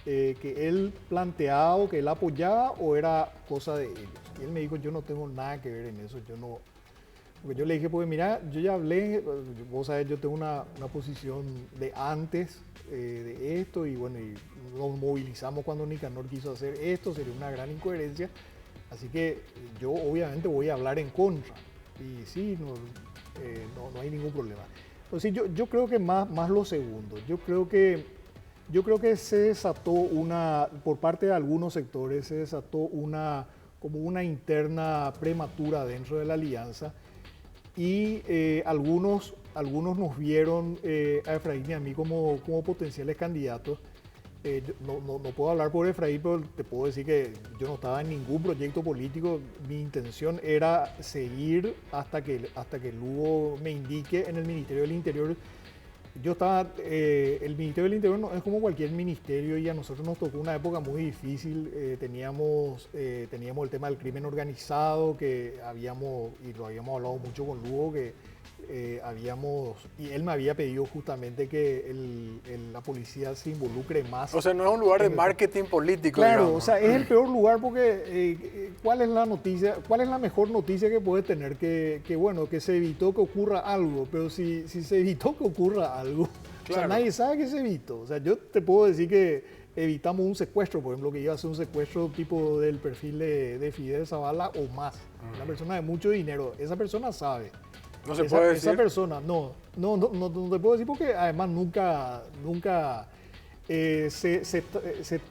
que él planteaba o que él apoyaba o era cosa de ellos. Y él me dijo, yo no tengo nada que ver en eso, yo no... Porque yo le dije, pues mira, yo ya hablé, vos sabés, yo tengo una posición de antes de esto y bueno, y nos movilizamos cuando Nicanor quiso hacer esto, sería una gran incoherencia, así que yo obviamente voy a hablar en contra y sí, no hay ningún problema. Pues sí, yo creo que más lo segundo, yo creo que se desató por parte de algunos sectores, se desató como una interna prematura dentro de la alianza. Y algunos nos vieron a Efraín y a mí como potenciales candidatos. No puedo hablar por Efraín, pero te puedo decir que yo no estaba en ningún proyecto político. Mi intención era seguir hasta que Lugo me indique en el Ministerio del Interior. Yo estaba, el Ministerio del Interior no es como cualquier ministerio y a nosotros nos tocó una época muy difícil. Teníamos el tema del crimen organizado y lo habíamos hablado mucho con Lugo, y él me había pedido justamente que la policía se involucre más. O sea, no es un lugar de marketing político, claro, digamos. o sea, es el peor lugar porque ¿cuál es la mejor noticia que puede tener? Que se evitó que ocurra algo, pero si se evitó que ocurra algo, claro. O sea, nadie sabe que se evitó. O sea, yo te puedo decir que evitamos un secuestro, por ejemplo, que iba a ser un secuestro tipo del perfil de Fidel Zavala o más. Una persona de mucho dinero, esa persona sabe. No se puede decir. Esa persona, no te puedo decir porque además nunca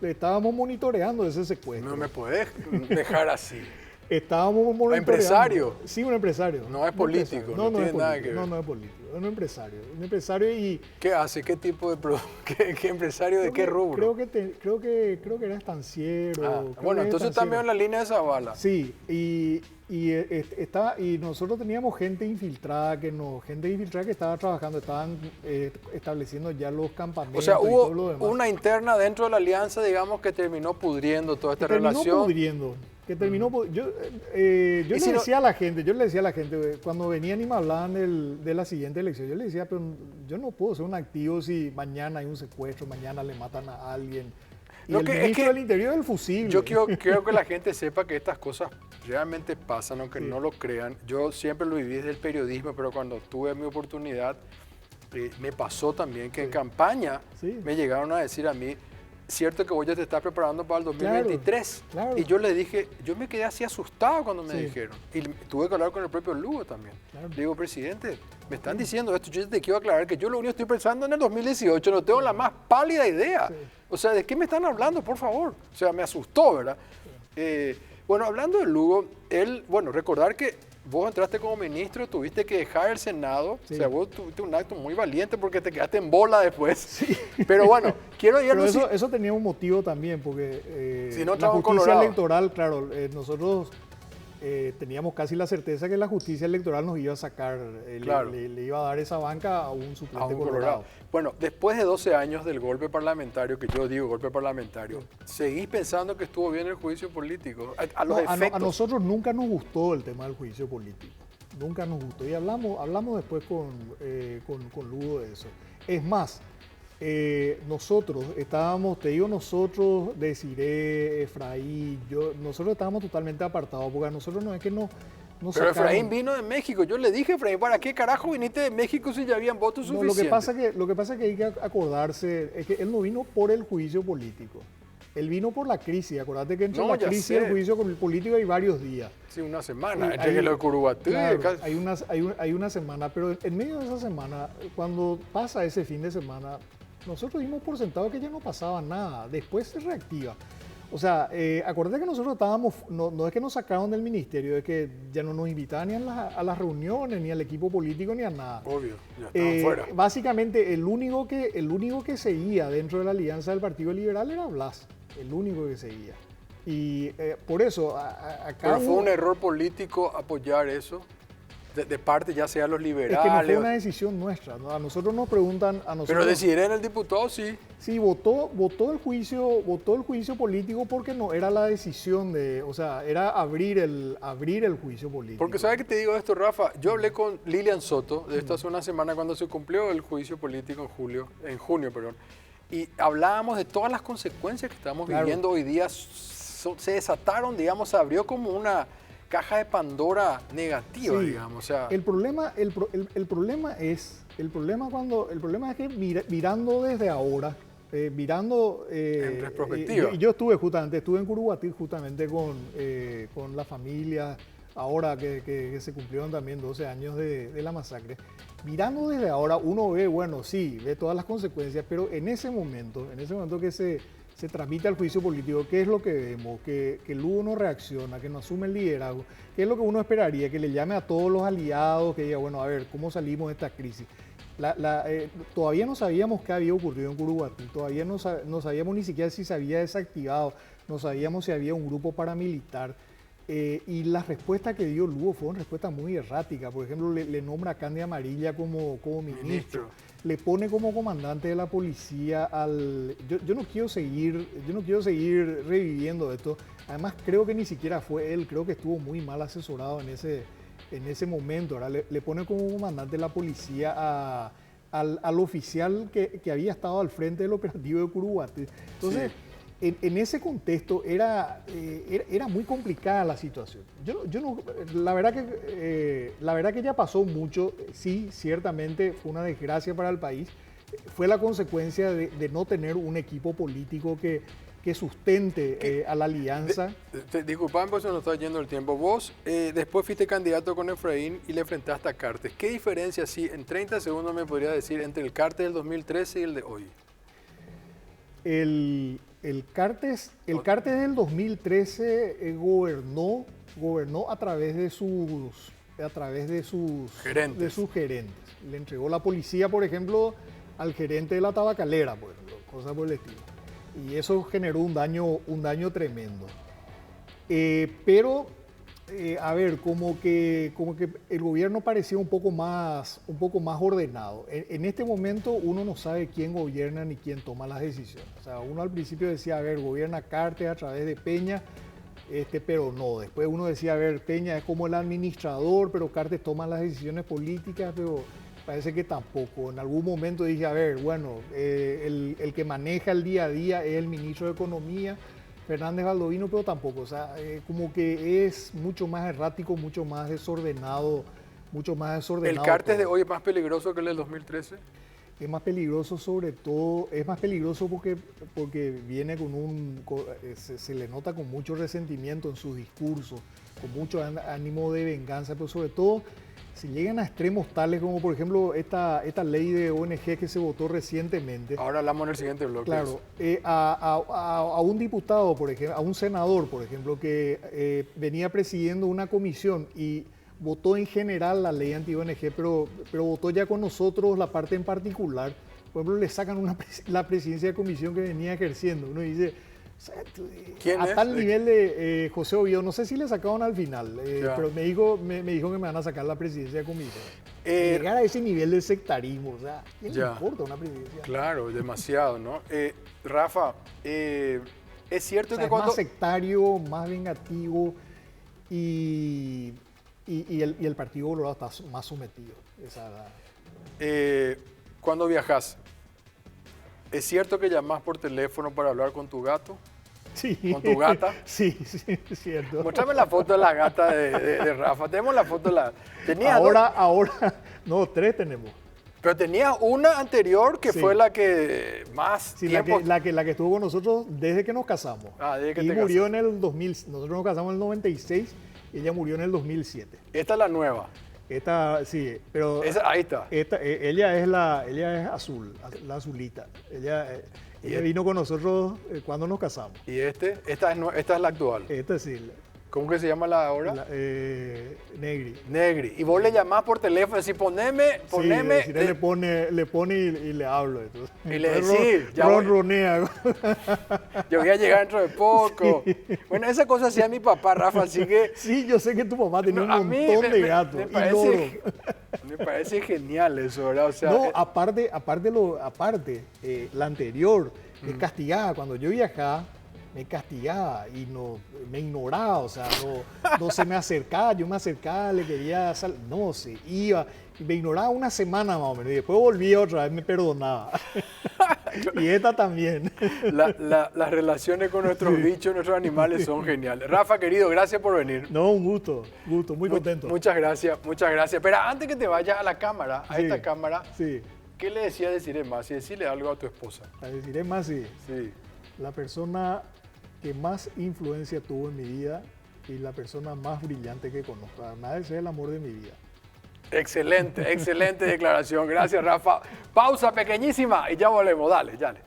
estábamos monitoreando ese secuestro. No me podés dejar así. Estábamos monitoreando. ¿Empresario? Sí, un empresario. No es político, no tiene nada que ver. No es político, es un empresario. Un empresario y... ¿Qué hace? ¿Qué tipo de qué empresario de qué rubro? Creo que era estanciero. Bueno, entonces también en la línea de Zavala. Sí, y nosotros teníamos gente infiltrada que estaba trabajando, estaban estableciendo ya los campamentos. O sea, y todo lo hubo demás. una interna dentro de la alianza, digamos, que terminó pudriendo toda esta relación. Yo le decía a la gente, cuando venían y me hablaban de la siguiente elección, yo le decía, pero yo no puedo ser un activo si mañana hay un secuestro, mañana le matan a alguien. Y el ministro del Interior es el fusible. Yo quiero que la gente sepa que estas cosas realmente pasan, aunque no lo crean. Yo siempre lo viví desde el periodismo, pero cuando tuve mi oportunidad, me pasó también que en campaña me llegaron a decir a mí, cierto que vos ya te estás preparando para el 2023. Claro. Y yo le dije, yo me quedé así asustado cuando me dijeron. Y tuve que hablar con el propio Lugo también. Claro. Le digo, presidente, me están diciendo esto, yo te quiero aclarar que yo lo único que estoy pensando en el 2018, no tengo la más pálida idea. Sí. O sea, ¿de qué me están hablando, por favor? O sea, me asustó, ¿verdad? Sí. Bueno, hablando de Lugo, recordar que vos entraste como ministro, tuviste que dejar el Senado. Sí. O sea, vos tuviste un acto muy valiente porque te quedaste en bola después. Sí. Pero bueno, quiero ir a Pero eso tenía un motivo también, porque Si no, la estamos en justicia Colorado. electoral, claro, nosotros teníamos casi la certeza que la justicia electoral nos iba a sacar, Claro. le iba a dar esa banca a un suplente a un colorado. Colorado. Bueno, después de 12 años del golpe parlamentario, que yo digo golpe parlamentario, ¿seguís pensando que estuvo bien el juicio político? A los efectos. A nosotros nunca nos gustó el tema del juicio político. Nunca nos gustó. Y hablamos después con Lugo de eso. Es más, nosotros estábamos, te digo nosotros, Desiree, Efraín, nosotros estábamos totalmente apartados, porque a nosotros no es que nos Pero sacaron. Efraín vino de México. Yo le dije, Efraín, ¿para qué carajo viniste de México si ya habían votos No, suficientes? lo que pasa es que hay que acordarse, es que él no vino por el juicio político. Él vino por la crisis. Acordate que entre No, la ya crisis y sé. el juicio político hay varios días. Sí, una semana. Sí, Entre que lo de Curuguatú y claro, acá- hay una semana, pero en medio de esa semana, cuando pasa ese fin de semana, nosotros dimos por sentado que ya no pasaba nada. Después se reactiva. O sea, acordate que nosotros estábamos, no es que nos sacaron del ministerio, es que ya no nos invitaban ni a las reuniones, ni al equipo político, ni a nada. Obvio, ya estaban fuera. Básicamente, el único que seguía dentro de la alianza del Partido Liberal era Blas, el único que seguía. Y por eso, acá Pero fue hubo- un error político apoyar eso, de parte ya sea los es que no liberales. fue una decisión nuestra, ¿no? A nosotros nos preguntan, a nosotros. Pero decidir en el diputado, sí. Sí, votó el juicio político porque no era la decisión de, o sea, era abrir el juicio político. Porque ¿sabes qué te digo esto, Rafa? Yo hablé con Lilian Soto de esto hace una semana cuando se cumplió el juicio político en junio, perdón. Y hablábamos de todas las consecuencias que estamos Claro. viviendo hoy día. Se desataron, digamos, se abrió como una caja de Pandora negativa, Sí. digamos. O sea, El problema es que mirando desde ahora, En retrospectiva. yo estuve en Curuguatí justamente con la familia, ahora que se cumplieron también 12 años de la masacre. Mirando desde ahora, uno ve, bueno, sí, ve todas las consecuencias, pero en ese momento que se tramita el juicio político, ¿qué es lo que vemos? Que Lugo no reacciona, que no asume el liderazgo. ¿Qué es lo que uno esperaría? Que le llame a todos los aliados, que diga, bueno, a ver, ¿cómo salimos de esta crisis? Todavía no sabíamos qué había ocurrido en Curuguatí, todavía no sabíamos ni siquiera si se había desactivado, no sabíamos si había un grupo paramilitar. Y la respuesta que dio Lugo fue una respuesta muy errática. Por ejemplo, le nombra a Candy Amarilla como ministro. Le pone como comandante de la policía al... Yo no quiero seguir reviviendo esto. Además, creo que ni siquiera fue él, creo que estuvo muy mal asesorado en ese momento. Ahora le pone como comandante de la policía al oficial que había estado al frente del operativo de Curuguatí. Entonces, en ese contexto era muy complicada la situación. La verdad que ya pasó mucho, sí, ciertamente fue una desgracia para el país, fue la consecuencia de no tener un equipo político que sustente a la alianza. Disculpame, pues se nos está yendo el tiempo. Vos después fuiste candidato con Efraín y le enfrentaste a Cartes. ¿Qué diferencia, si en 30 segundos me podría decir, entre el Cartes del 2013 y el de hoy? El Cartes del 2013 gobernó a través de sus Gerentes. Le entregó la policía, por ejemplo, al gerente de la tabacalera, por ejemplo, cosas por el estilo. Y eso generó un daño tremendo. Pero a ver, como que el gobierno parecía un poco más ordenado. En este momento uno no sabe quién gobierna ni quién toma las decisiones. O sea, uno al principio decía, a ver, gobierna Cartes a través de Peña, pero no. Después uno decía, a ver, Peña es como el administrador, pero Cartes toma las decisiones políticas, pero parece que tampoco. En algún momento dije, a ver, bueno, el que maneja el día a día es el ministro de Economía, Fernández Baldovino, pero tampoco. O sea, como que es mucho más errático, mucho más desordenado. ¿El Cartes de hoy es más peligroso que el del 2013? Es más peligroso, sobre todo, es más peligroso porque viene se le nota con mucho resentimiento en sus discursos, con mucho ánimo de venganza, pero sobre todo si llegan a extremos tales como, por ejemplo, esta ley de ONG que se votó recientemente. Ahora hablamos en el siguiente bloque. Claro, a un diputado, por ejemplo, a un senador, por ejemplo, que venía presidiendo una comisión y votó en general la ley anti-ONG, pero votó ya con nosotros la parte en particular. Por ejemplo, le sacan la presidencia de comisión que venía ejerciendo. Uno dice, ¿Quién a es? tal nivel de José Oviedo, no sé si le sacaron al final, Ya. pero me dijo que me van a sacar la presidencia de comisión. Llegar a ese nivel de sectarismo, o sea, ¿quién le Ya. importa una presidencia? Claro, demasiado, ¿no? Rafa, es cierto O sea, que es cuando... más sectario, más vengativo y el Partido Colorado está más sometido. Cuando viajas, ¿es cierto que llamas por teléfono para hablar con tu gato? Sí. ¿Con tu gata? Sí, es cierto. Mostrame la foto de la gata de Rafa. Tenemos la foto de la... Tenías Ahora, no, 3 tenemos. pero tenías una anterior que Sí. fue la que más Sí, tiempo... la que estuvo con nosotros desde que nos casamos. Desde que Y te murió casaste. en el 2000. Nosotros nos casamos en el 96 y ella murió en el 2007. Esta es la nueva. Esta, sí, pero Ahí está. ella es azul, la azulita. Ella vino con nosotros cuando nos casamos. ¿Y esta es la actual? Esta sí, ¿Cómo que se llama la ahora? Negri. Negri. Y vos le llamás por teléfono, decís, poneme... Sí, le pone y le hablo. Entonces, Y le decís, ya voy. ronronea. Yo voy a llegar dentro de poco. Bueno, esa cosa hacía mi papá, Rafa, así que... Sí, yo sé que tu mamá tenía No, a un mí montón de gatos. me y loros. me parece genial eso, ¿verdad? O sea, No, aparte, la anterior me castigaba. Cuando yo viajaba, me castigaba y me ignoraba, o sea, no se me acercaba. Yo me acercaba, le quería no, se iba. Y me ignoraba una semana más o menos. Y después volvía otra vez, me perdonaba. Y esta también. las relaciones con nuestros bichos, nuestros animales son geniales. Rafa, querido, gracias por venir. No, un gusto, muy contento. Muchas gracias, muchas gracias. Pero antes que te vayas a la cámara, a Sí. esta cámara, Sí, ¿qué le decía decir más? Y decirle algo a tu esposa. a decir más, sí. Sí. La persona que más influencia tuvo en mi vida y la persona más brillante que conozco. Además de ser el amor de mi vida. Excelente, excelente declaración. Gracias, Rafa. Pausa pequeñísima y ya volvemos. Dale, dale.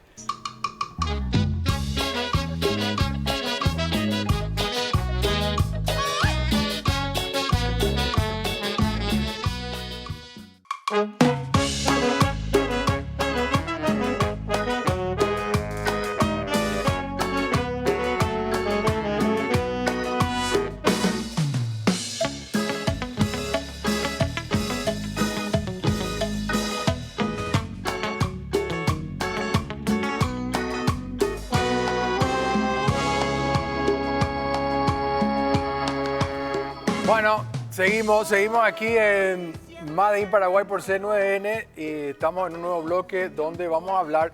Bueno, seguimos aquí en Made in Paraguay por C9N y estamos en un nuevo bloque donde vamos a hablar.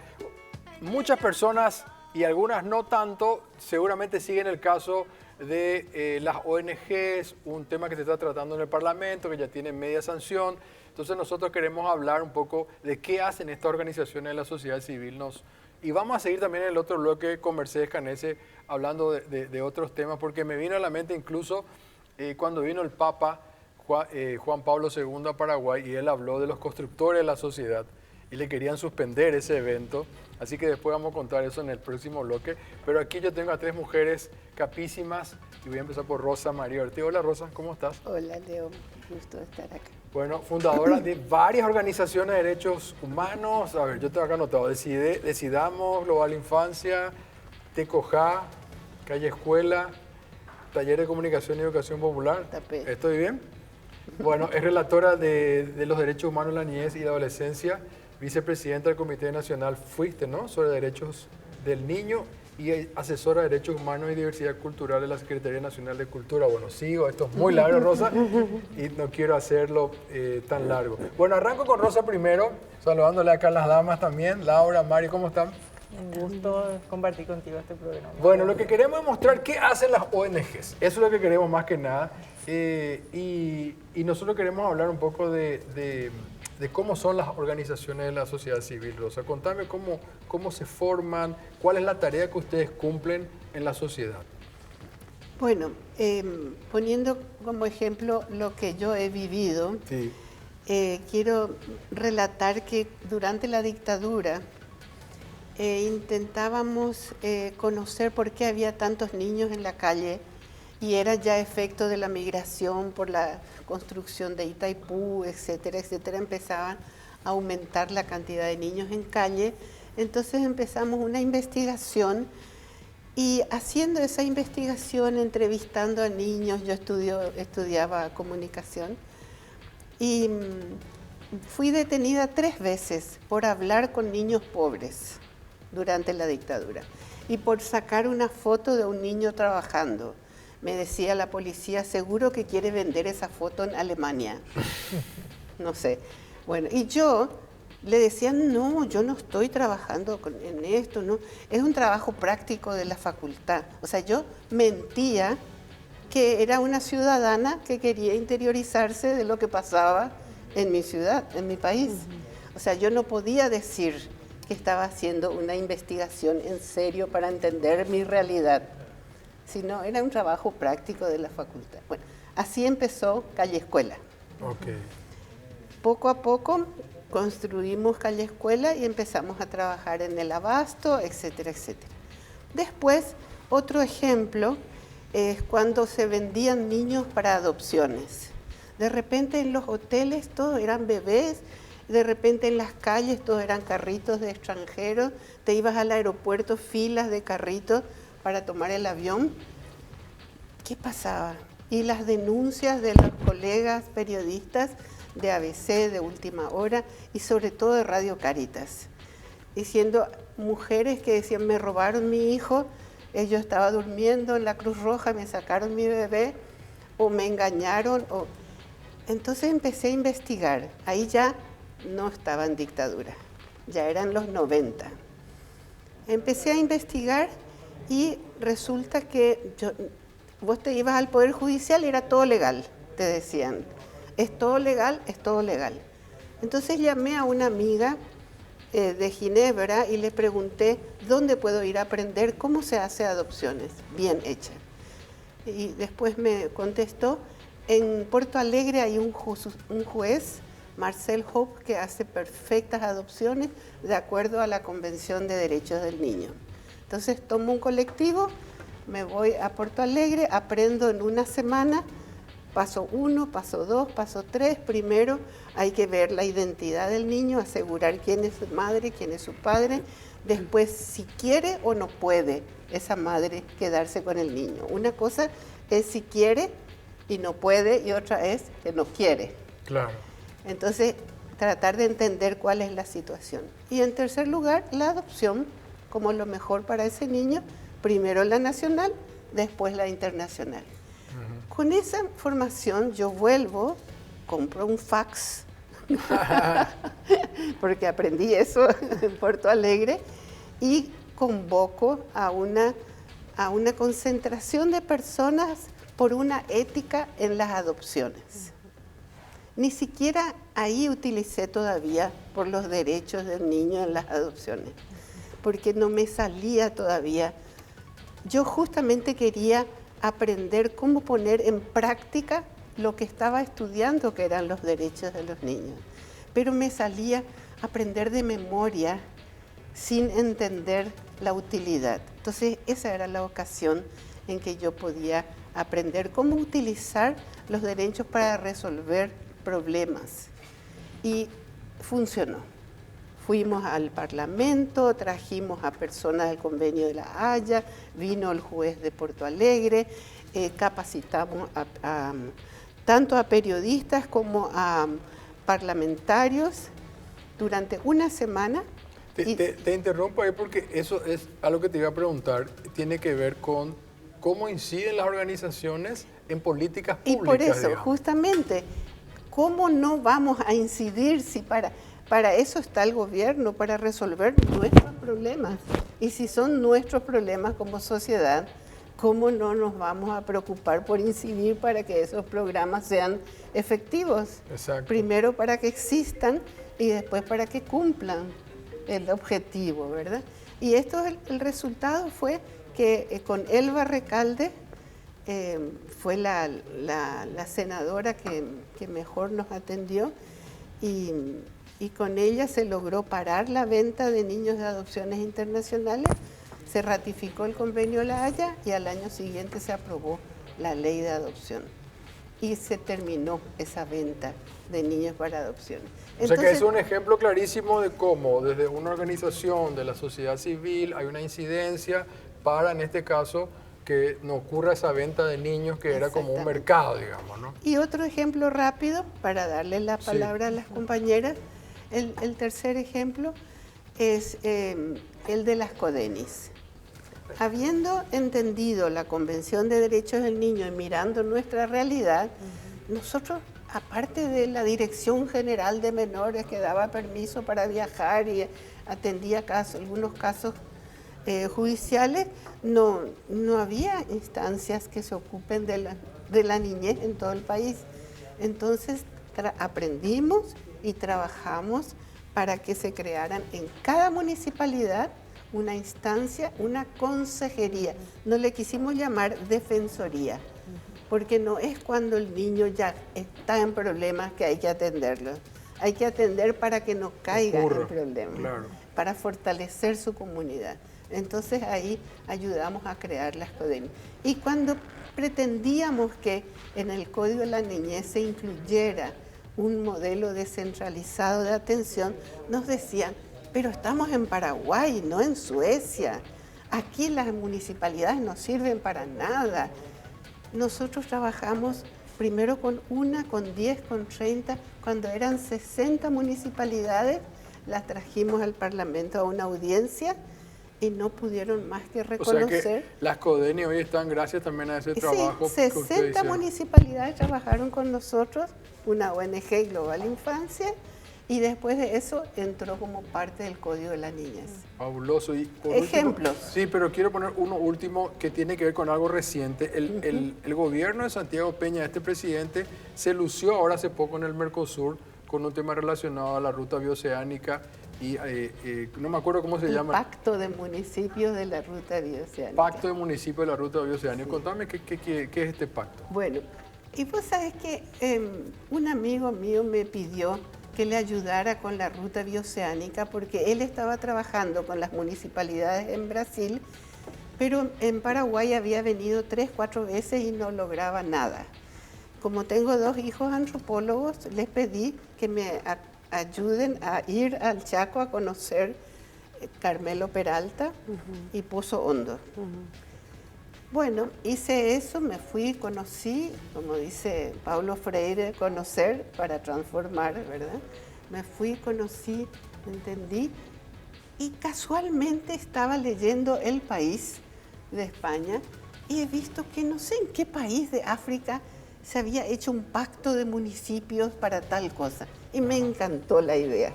Muchas personas y algunas no tanto, seguramente siguen el caso de las ONGs, un tema que se está tratando en el Parlamento, que ya tiene media sanción. Entonces nosotros queremos hablar un poco de qué hacen estas organizaciones de la sociedad civil. Y vamos a seguir también en el otro bloque con Mercedes Canese hablando de otros temas, porque me vino a la mente incluso cuando vino el Papa Juan Pablo II a Paraguay y él habló de los constructores de la sociedad y le querían suspender ese evento. Así que después vamos a contar eso en el próximo bloque. Pero aquí yo tengo a 3 mujeres capísimas y voy a empezar por Rosa María Ortiz. Hola Rosa, ¿cómo estás? Hola Leo, gusto de estar acá. Bueno, fundadora de varias organizaciones de derechos humanos. A ver, yo tengo acá anotado. Decidamos, Global Infancia, Tecojá, Calle Escuela, Taller de Comunicación y Educación Popular. Tapé. ¿Estoy bien? Bueno, es relatora de los derechos humanos en la niñez y la adolescencia, vicepresidenta del Comité Nacional, fuiste, ¿no?, sobre derechos del niño y asesora de derechos humanos y diversidad cultural de la Secretaría Nacional de Cultura. Bueno, sigo, esto es muy largo, Rosa, y no quiero hacerlo tan largo. Bueno, arranco con Rosa primero, saludándole acá a las damas también. Laura, Mari, ¿cómo están? Un gusto compartir contigo este programa. Bueno, lo que queremos es mostrar qué hacen las ONGs. Eso es lo que queremos más que nada. Y nosotros queremos hablar un poco de cómo son las organizaciones de la sociedad civil. Rosa, contame cómo se forman, cuál es la tarea que ustedes cumplen en la sociedad. Bueno, poniendo como ejemplo lo que yo he vivido, Sí. quiero relatar que durante la dictadura intentábamos conocer por qué había tantos niños en la calle y era ya efecto de la migración por la construcción de Itaipú, etcétera, etcétera, empezaban a aumentar la cantidad de niños en calle. Entonces empezamos una investigación y haciendo esa investigación, entrevistando a niños, yo estudiaba comunicación y fui detenida 3 veces por hablar con niños pobres durante la dictadura y por sacar una foto de un niño trabajando. Me decía la policía, seguro que quiere vender esa foto en Alemania. No sé. Bueno, y yo le decía, no, yo no estoy trabajando en esto, no, es un trabajo práctico de la facultad. O sea, yo mentía que era una ciudadana que quería interiorizarse de lo que pasaba en mi ciudad, en mi país. O sea, yo no podía decir que estaba haciendo una investigación en serio para entender mi realidad, sino era un trabajo práctico de la facultad. Bueno, así empezó Calle Escuela. Okay. Poco a poco construimos Calle Escuela y empezamos a trabajar en el abasto, etcétera, etcétera. Después, otro ejemplo es cuando se vendían niños para adopciones. De repente en los hoteles todos eran bebés, de repente en las calles todos eran carritos de extranjeros, te ibas al aeropuerto, filas de carritos para tomar el avión. ¿Qué pasaba? Y las denuncias de los colegas periodistas de ABC, de Última Hora y sobre todo de Radio Caritas, diciendo mujeres que decían, me robaron mi hijo, yo estaba durmiendo en la Cruz Roja, me sacaron mi bebé, o me engañaron. Entonces empecé a investigar. Ahí ya no estaba en dictadura, ya eran los 90. Empecé a investigar y resulta que vos te ibas al Poder Judicial y era todo legal, te decían. Es todo legal, es todo legal. Entonces llamé a una amiga de Ginebra y le pregunté dónde puedo ir a aprender cómo se hace adopciones bien hechas. Y después me contestó, en Porto Alegre hay un juez, Marcel Hope, que hace perfectas adopciones de acuerdo a la Convención de Derechos del Niño. Entonces tomo un colectivo, me voy a Porto Alegre, aprendo en una semana. Paso 1, paso 2, paso 3. Primero hay que ver la identidad del niño, asegurar quién es su madre, quién es su padre. Después, si quiere o no puede esa madre quedarse con el niño. Una cosa es si quiere y no puede, y otra es que no quiere. Claro. Entonces, tratar de entender cuál es la situación. Y en tercer lugar, la adopción como lo mejor para ese niño. Primero la nacional, después la internacional. Con esa información yo vuelvo, compro un fax, porque aprendí eso en Porto Alegre, y convoco a una concentración de personas por una ética en las adopciones. Ni siquiera ahí utilicé todavía por los derechos del niño en las adopciones, porque no me salía todavía. Yo justamente quería aprender cómo poner en práctica lo que estaba estudiando, que eran los derechos de los niños. Pero me salía aprender de memoria sin entender la utilidad. Entonces, esa era la ocasión en que yo podía aprender cómo utilizar los derechos para resolver problemas. Y funcionó. Fuimos al Parlamento, trajimos a personas del Convenio de la Haya, vino el juez de Porto Alegre, capacitamos tanto a periodistas como a parlamentarios durante una semana. Te interrumpo ahí porque eso es algo que te iba a preguntar, tiene que ver con cómo inciden las organizaciones en políticas públicas. Y por eso, digamos. justamente, ¿cómo no vamos a incidir si para eso está el gobierno, para resolver nuestros problemas? Y si son nuestros problemas como sociedad, ¿cómo no nos vamos a preocupar por incidir para que esos programas sean efectivos? Exacto. Primero para que existan y después para que cumplan el objetivo, ¿verdad? Y esto, el resultado fue que con Elba Recalde, fue la senadora que mejor nos atendió, y con ella se logró parar la venta de niños de adopciones internacionales, se ratificó el Convenio La Haya y al año siguiente se aprobó la ley de adopción. Y se terminó esa venta de niños para adopción. O sea que es un ejemplo clarísimo de cómo desde una organización de la sociedad civil hay una incidencia para, en este caso, que no ocurra esa venta de niños que era como un mercado, digamos, ¿no? Y otro ejemplo rápido, para darle la palabra a las compañeras, el tercer ejemplo es el de las CODENIS. Habiendo entendido la Convención de Derechos del Niño y mirando nuestra realidad, nosotros, aparte de la Dirección General de Menores que daba permiso para viajar y atendía algunos casos judiciales, no había instancias que se ocupen de la niñez en todo el país. Entonces aprendimos y trabajamos para que se crearan en cada municipalidad una instancia, una consejería. No le quisimos llamar defensoría, porque no es cuando el niño ya está en problemas que hay que atenderlo. Hay que atender para que no caiga en problemas, para fortalecer su comunidad. Entonces ahí ayudamos a crear las CODENIS. Y cuando pretendíamos que en el Código de la Niñez se incluyera un modelo descentralizado de atención, nos decían, pero estamos en Paraguay, no en Suecia. Aquí las municipalidades no sirven para nada. Nosotros trabajamos primero con 1, con 10, con 30. Cuando eran 60 municipalidades, las trajimos al Parlamento a una audiencia y no pudieron más que reconocer. O sea que las CODENIS hoy están gracias también a ese trabajo. Sí, 60 municipalidades trabajaron con nosotros, una ONG Global Infancia, y después de eso entró como parte del Código de la Niñez. Fabuloso. Y por ejemplos. Último, sí, pero quiero poner uno último que tiene que ver con algo reciente. El gobierno de Santiago Peña, este presidente, se lució ahora hace poco en el Mercosur con un tema relacionado a la ruta bioceánica y no me acuerdo cómo se llama. Pacto de municipios de la ruta bioceánica. Pacto de municipios de la ruta bioceánica. Sí. Contame qué es este pacto. Bueno, y vos sabés que un amigo mío me pidió que le ayudara con la ruta bioceánica porque él estaba trabajando con las municipalidades en Brasil, pero en Paraguay había venido 3, 4 veces y no lograba nada. Como tengo 2 hijos antropólogos, les pedí que me ayuden a ir al Chaco a conocer Carmelo Peralta y Pozo Hondo. Bueno, hice eso, me fui, conocí, como dice Paulo Freire, conocer para transformar, ¿verdad? Me fui, conocí, entendí, y casualmente estaba leyendo El País de España y he visto que no sé en qué país de África se había hecho un pacto de municipios para tal cosa, y me encantó la idea.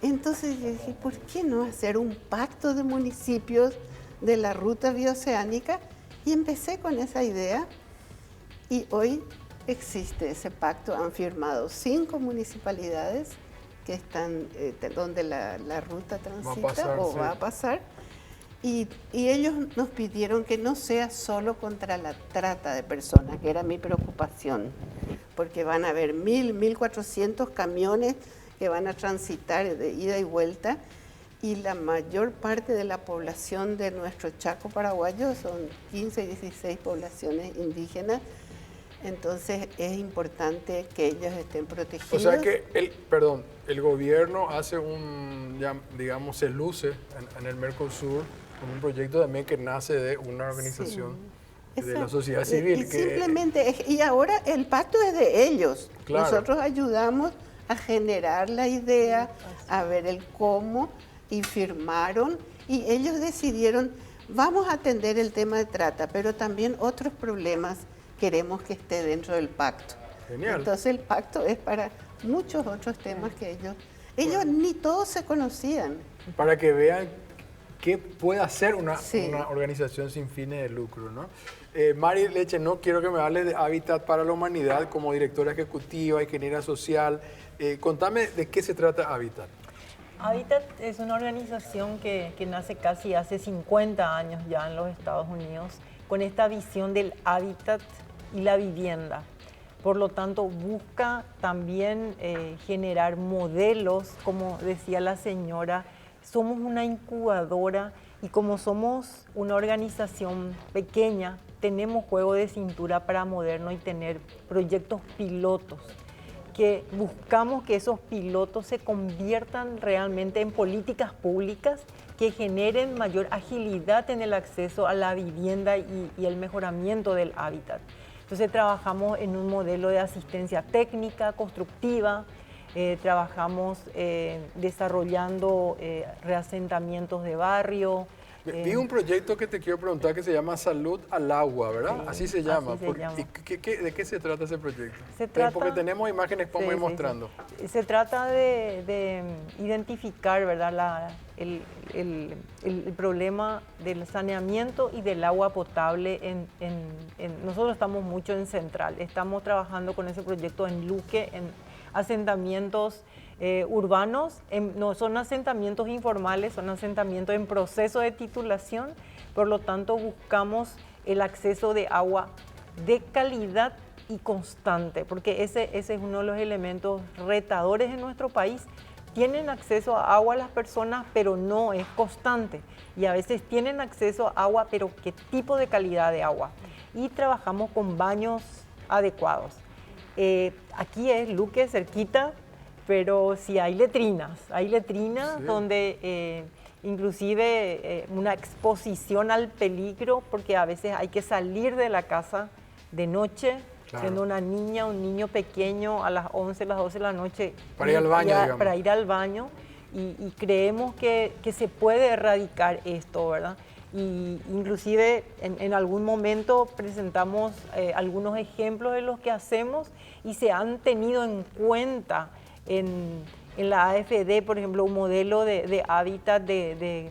Entonces yo dije, ¿por qué no hacer un pacto de municipios de la ruta bioceánica? Y empecé con esa idea y hoy existe ese pacto. Han firmado 5 municipalidades que están donde la ruta transita va a pasar. Y ellos nos pidieron que no sea solo contra la trata de personas, que era mi preocupación, porque van a haber 1.400 camiones que van a transitar de ida y vuelta. Y la mayor parte de la población de nuestro Chaco paraguayo son 15, 16 poblaciones indígenas. Entonces es importante que ellos estén protegidos. O sea que el gobierno hace digamos, se luce en el Mercosur con un proyecto también que nace de una organización de la sociedad civil. Y ahora el pacto es de ellos. Claro. Nosotros ayudamos a generar la idea, a ver el cómo, y firmaron, y ellos decidieron, vamos a atender el tema de trata, pero también otros problemas queremos que esté dentro del pacto. Genial. Entonces el pacto es para muchos otros temas que ellos ni todos se conocían. Para que vean qué puede hacer una organización sin fines de lucro, ¿no? Mari Leche, no quiero que me hables de Hábitat para la Humanidad como directora ejecutiva, ingeniera social. Contame de qué se trata Hábitat. Hábitat es una organización que nace casi hace 50 años ya en los Estados Unidos, con esta visión del hábitat y la vivienda. Por lo tanto, busca también generar modelos, como decía la señora, somos una incubadora y como somos una organización pequeña, tenemos juego de cintura para movernos y tener proyectos pilotos, que buscamos que esos pilotos se conviertan realmente en políticas públicas que generen mayor agilidad en el acceso a la vivienda y el mejoramiento del hábitat. Entonces trabajamos en un modelo de asistencia técnica, constructiva, trabajamos desarrollando reasentamientos de barrio. Vi un proyecto que te quiero preguntar que se llama Salud al Agua, ¿verdad? Sí, así se llama. así se llama. ¿Y de qué se trata ese proyecto? Se trata, porque tenemos imágenes para ir mostrando. Sí. Se trata de identificar, ¿verdad? El problema del saneamiento y del agua potable. Nosotros estamos mucho en Central. Estamos trabajando con ese proyecto en Luque, en asentamientos urbanos, no son asentamientos informales, son asentamientos en proceso de titulación, por lo tanto buscamos el acceso de agua de calidad y constante, porque ese es uno de los elementos retadores en nuestro país. Tienen acceso a agua las personas, pero no es constante, y a veces tienen acceso a agua, pero ¿qué tipo de calidad de agua? Y trabajamos con baños adecuados. Aquí es Luque, cerquita, pero sí hay letrinas sí, donde inclusive una exposición al peligro, porque a veces hay que salir de la casa de noche, claro, siendo una niña, un niño pequeño, a las 11, las 12 de la noche. Para ir al baño, digamos. Para ir al baño, y creemos que se puede erradicar esto, ¿verdad? Y inclusive en algún momento presentamos algunos ejemplos de lo que hacemos y se han tenido en cuenta en la AFD, por ejemplo, un modelo de hábitat de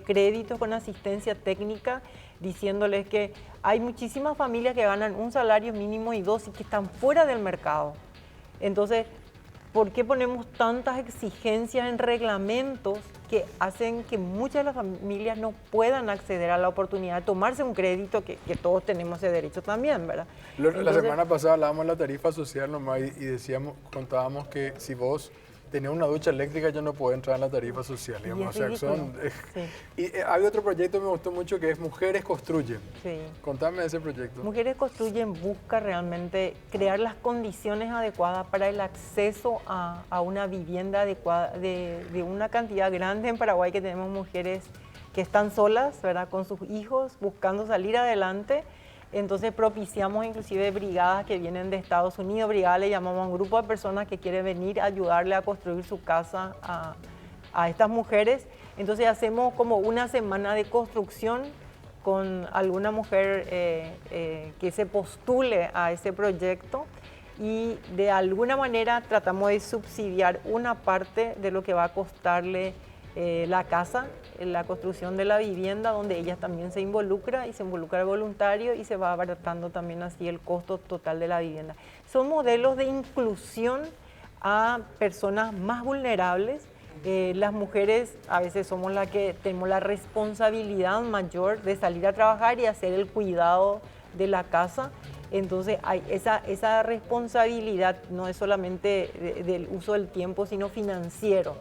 créditos con asistencia técnica, diciéndoles que hay muchísimas familias que ganan un salario mínimo y dos y que están fuera del mercado. Entonces, ¿por qué ponemos tantas exigencias en reglamentos que hacen que muchas de las familias no puedan acceder a la oportunidad de tomarse un crédito que todos tenemos ese derecho también, ¿verdad? La semana pasada hablábamos de la tarifa social nomás y contábamos que si vos tenías una ducha eléctrica ya no podés entrar en la tarifa social, digamos. Sí. Y había otro proyecto que me gustó mucho que es Mujeres Construyen. Sí. Contame de ese proyecto. Mujeres Construyen busca realmente crear las condiciones adecuadas para el acceso a una vivienda adecuada de una cantidad grande en Paraguay, que tenemos mujeres que están solas, ¿verdad?, con sus hijos, buscando salir adelante. Entonces propiciamos inclusive brigadas que vienen de Estados Unidos. Brigada le llamamos a un grupo de personas que quiere venir a ayudarle a construir su casa a estas mujeres. Entonces hacemos como una semana de construcción con alguna mujer que se postule a ese proyecto, y de alguna manera tratamos de subsidiar una parte de lo que va a costarle la casa, la construcción de la vivienda, donde ella también se involucra el voluntario, y se va abaratando también así el costo total de la vivienda. Son modelos de inclusión a personas más vulnerables. Las mujeres a veces somos las que tenemos la responsabilidad mayor de salir a trabajar y hacer el cuidado de la casa. Entonces hay esa responsabilidad, no es solamente del uso del tiempo, sino financiero.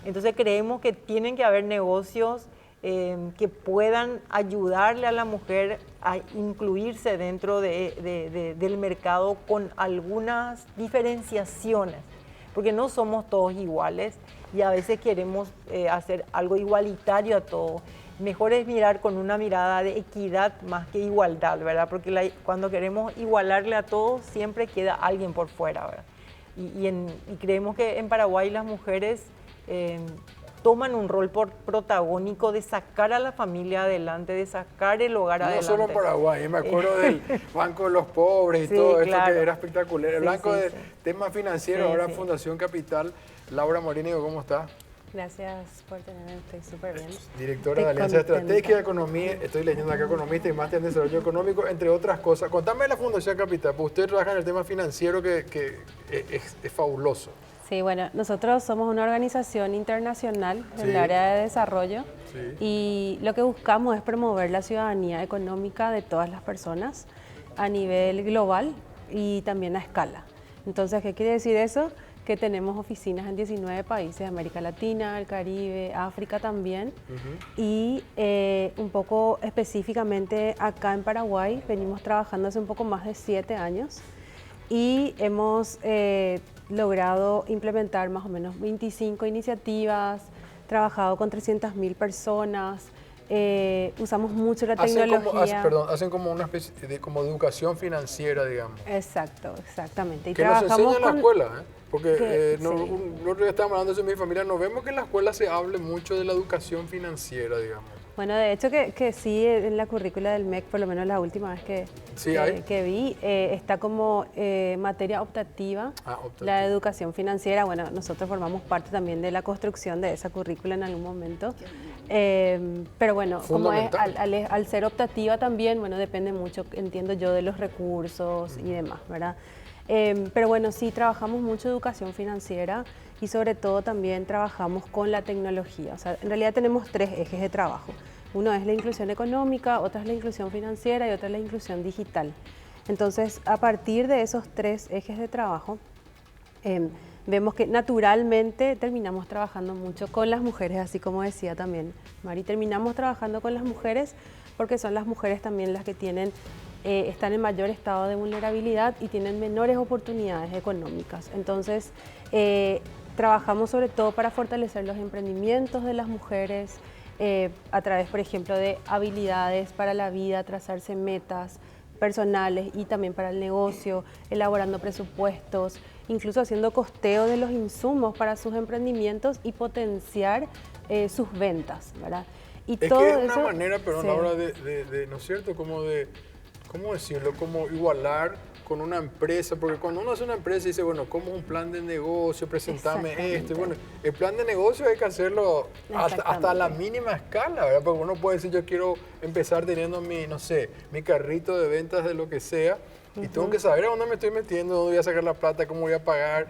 Entonces creemos que tienen que haber negocios que puedan ayudarle a la mujer a incluirse dentro del mercado con algunas diferenciaciones, porque no somos todos iguales y a veces queremos hacer algo igualitario a todos. Mejor es mirar con una mirada de equidad más que igualdad, ¿verdad? Porque cuando queremos igualarle a todos, siempre queda alguien por fuera, ¿verdad? Y creemos que en Paraguay las mujeres toman un rol protagónico de sacar a la familia adelante, de sacar el hogar adelante. No solo en Paraguay, me acuerdo del Banco de los Pobres y sí, todo esto, claro, que era espectacular. El Banco de Temas Financieros, ahora Fundación Capital. Laura Morínigo, ¿cómo está? Gracias por tenerme, estoy súper bien. Directora de Alianza Estratégica de Economía, estoy leyendo acá economista y máster en desarrollo económico, entre otras cosas. Contame de la Fundación Capital, porque usted trabaja en el tema financiero que es fabuloso. Sí, bueno, nosotros somos una organización internacional en el área de desarrollo y lo que buscamos es promover la ciudadanía económica de todas las personas a nivel global y también a escala. Entonces, ¿qué quiere decir eso? que tenemos oficinas en 19 países, América Latina, el Caribe, África también. Y un poco específicamente acá en Paraguay venimos trabajando hace un poco más de 7 años y hemos logrado implementar más o menos 25 iniciativas, trabajado con 300.000 personas. Usamos mucho la tecnología. Hacen como una especie de como educación financiera, digamos. Exacto, exactamente. Y que nos enseñan en la escuela, ¿eh? Porque sí. el otro día estábamos hablando de eso en mi familia, nos vemos que en la escuela se hable mucho de la educación financiera, digamos. Bueno, de hecho que sí, en la currícula del MEC, por lo menos la última vez que vi, está como materia optativa, la educación financiera. Bueno, nosotros formamos parte también de la construcción de esa currícula en algún momento. Pero bueno, como es, al ser optativa también, bueno, depende mucho, entiendo yo, de los recursos y demás, ¿verdad? Pero bueno, sí, trabajamos mucho educación financiera y sobre todo también trabajamos con la tecnología. O sea, en realidad tenemos 3 ejes de trabajo. Uno es la inclusión económica, otra es la inclusión financiera y otra es la inclusión digital. Entonces, a partir de esos 3 ejes de trabajo, vemos que naturalmente terminamos trabajando mucho con las mujeres, así como decía también Mari, terminamos trabajando con las mujeres porque son las mujeres también las que están en mayor estado de vulnerabilidad y tienen menores oportunidades económicas. Entonces, trabajamos sobre todo para fortalecer los emprendimientos de las mujeres a través, por ejemplo, de habilidades para la vida, trazarse metas personales y también para el negocio, elaborando presupuestos, incluso haciendo costeo de los insumos para sus emprendimientos y potenciar sus ventas, ¿verdad? Y es todo que es eso, una manera, pero sí. a la hora de, ¿no es cierto? Como de, ¿cómo decirlo? Como igualar con una empresa, porque cuando uno hace una empresa dice, bueno, ¿cómo es un plan de negocio? Presentame esto. Y bueno, el plan de negocio hay que hacerlo hasta la mínima escala, ¿verdad? Porque uno puede decir, yo quiero empezar teniendo mi, no sé, mi carrito de ventas de lo que sea, y tengo que saber a dónde me estoy metiendo, dónde voy a sacar la plata, cómo voy a pagar,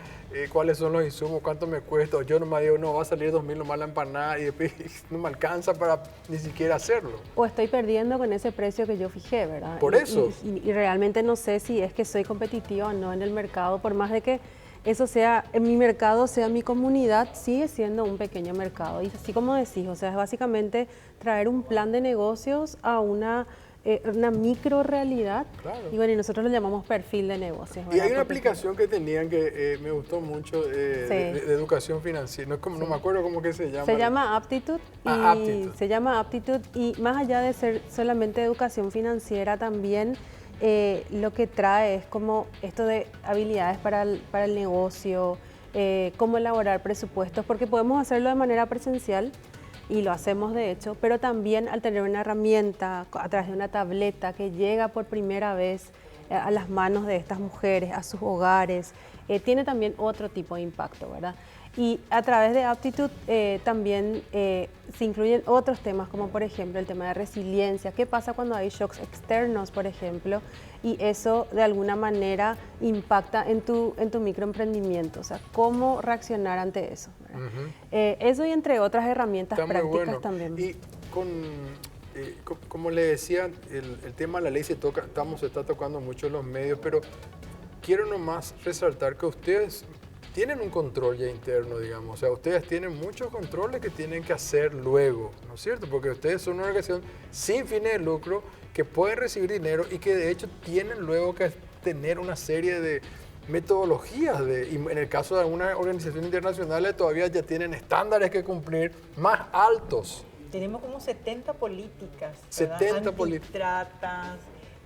cuáles son los insumos, cuánto me cuesta. O yo nomás digo, no, va a salir 2.000 nomás la empanada y después no me alcanza para ni siquiera hacerlo. O estoy perdiendo con ese precio que yo fijé, ¿verdad? Por eso. Y realmente no sé si es que soy competitiva o no en el mercado, por más de que eso sea, en mi mercado, sea mi comunidad, sigue siendo un pequeño mercado. Y así como decís, o sea, es básicamente traer un plan de negocios a una micro realidad. Claro. Y bueno, y nosotros lo llamamos perfil de negocios. Y hay una aplicación que tenían que me gustó mucho de educación financiera. No, es como, no me acuerdo cómo que se llama. Se llama Aptitude. Aptitude. Se llama Aptitude y más allá de ser solamente educación financiera, también lo que trae es como esto de habilidades para el negocio, cómo elaborar presupuestos, porque podemos hacerlo de manera presencial, y lo hacemos de hecho, pero también al tener una herramienta a través de una tableta que llega por primera vez a las manos de estas mujeres, a sus hogares, tiene también otro tipo de impacto, ¿verdad? Y a través de Aptitude también se incluyen otros temas, como por ejemplo el tema de resiliencia. ¿Qué pasa cuando hay shocks externos, por ejemplo? Y eso de alguna manera impacta en tu microemprendimiento. O sea, ¿cómo reaccionar ante eso? Eso y entre otras herramientas prácticas también. Y como le decía, el tema de la ley se está tocando mucho en los medios, pero quiero nomás resaltar que ustedes tienen un control ya interno, digamos. O sea, ustedes tienen muchos controles que tienen que hacer luego, ¿no es cierto? Porque ustedes son una organización sin fines de lucro que pueden recibir dinero y que de hecho tienen luego que tener una serie de metodologías. Y en el caso de algunas organizaciones internacionales todavía ya tienen estándares que cumplir más altos. Tenemos como 70 políticas, 70 antitratas,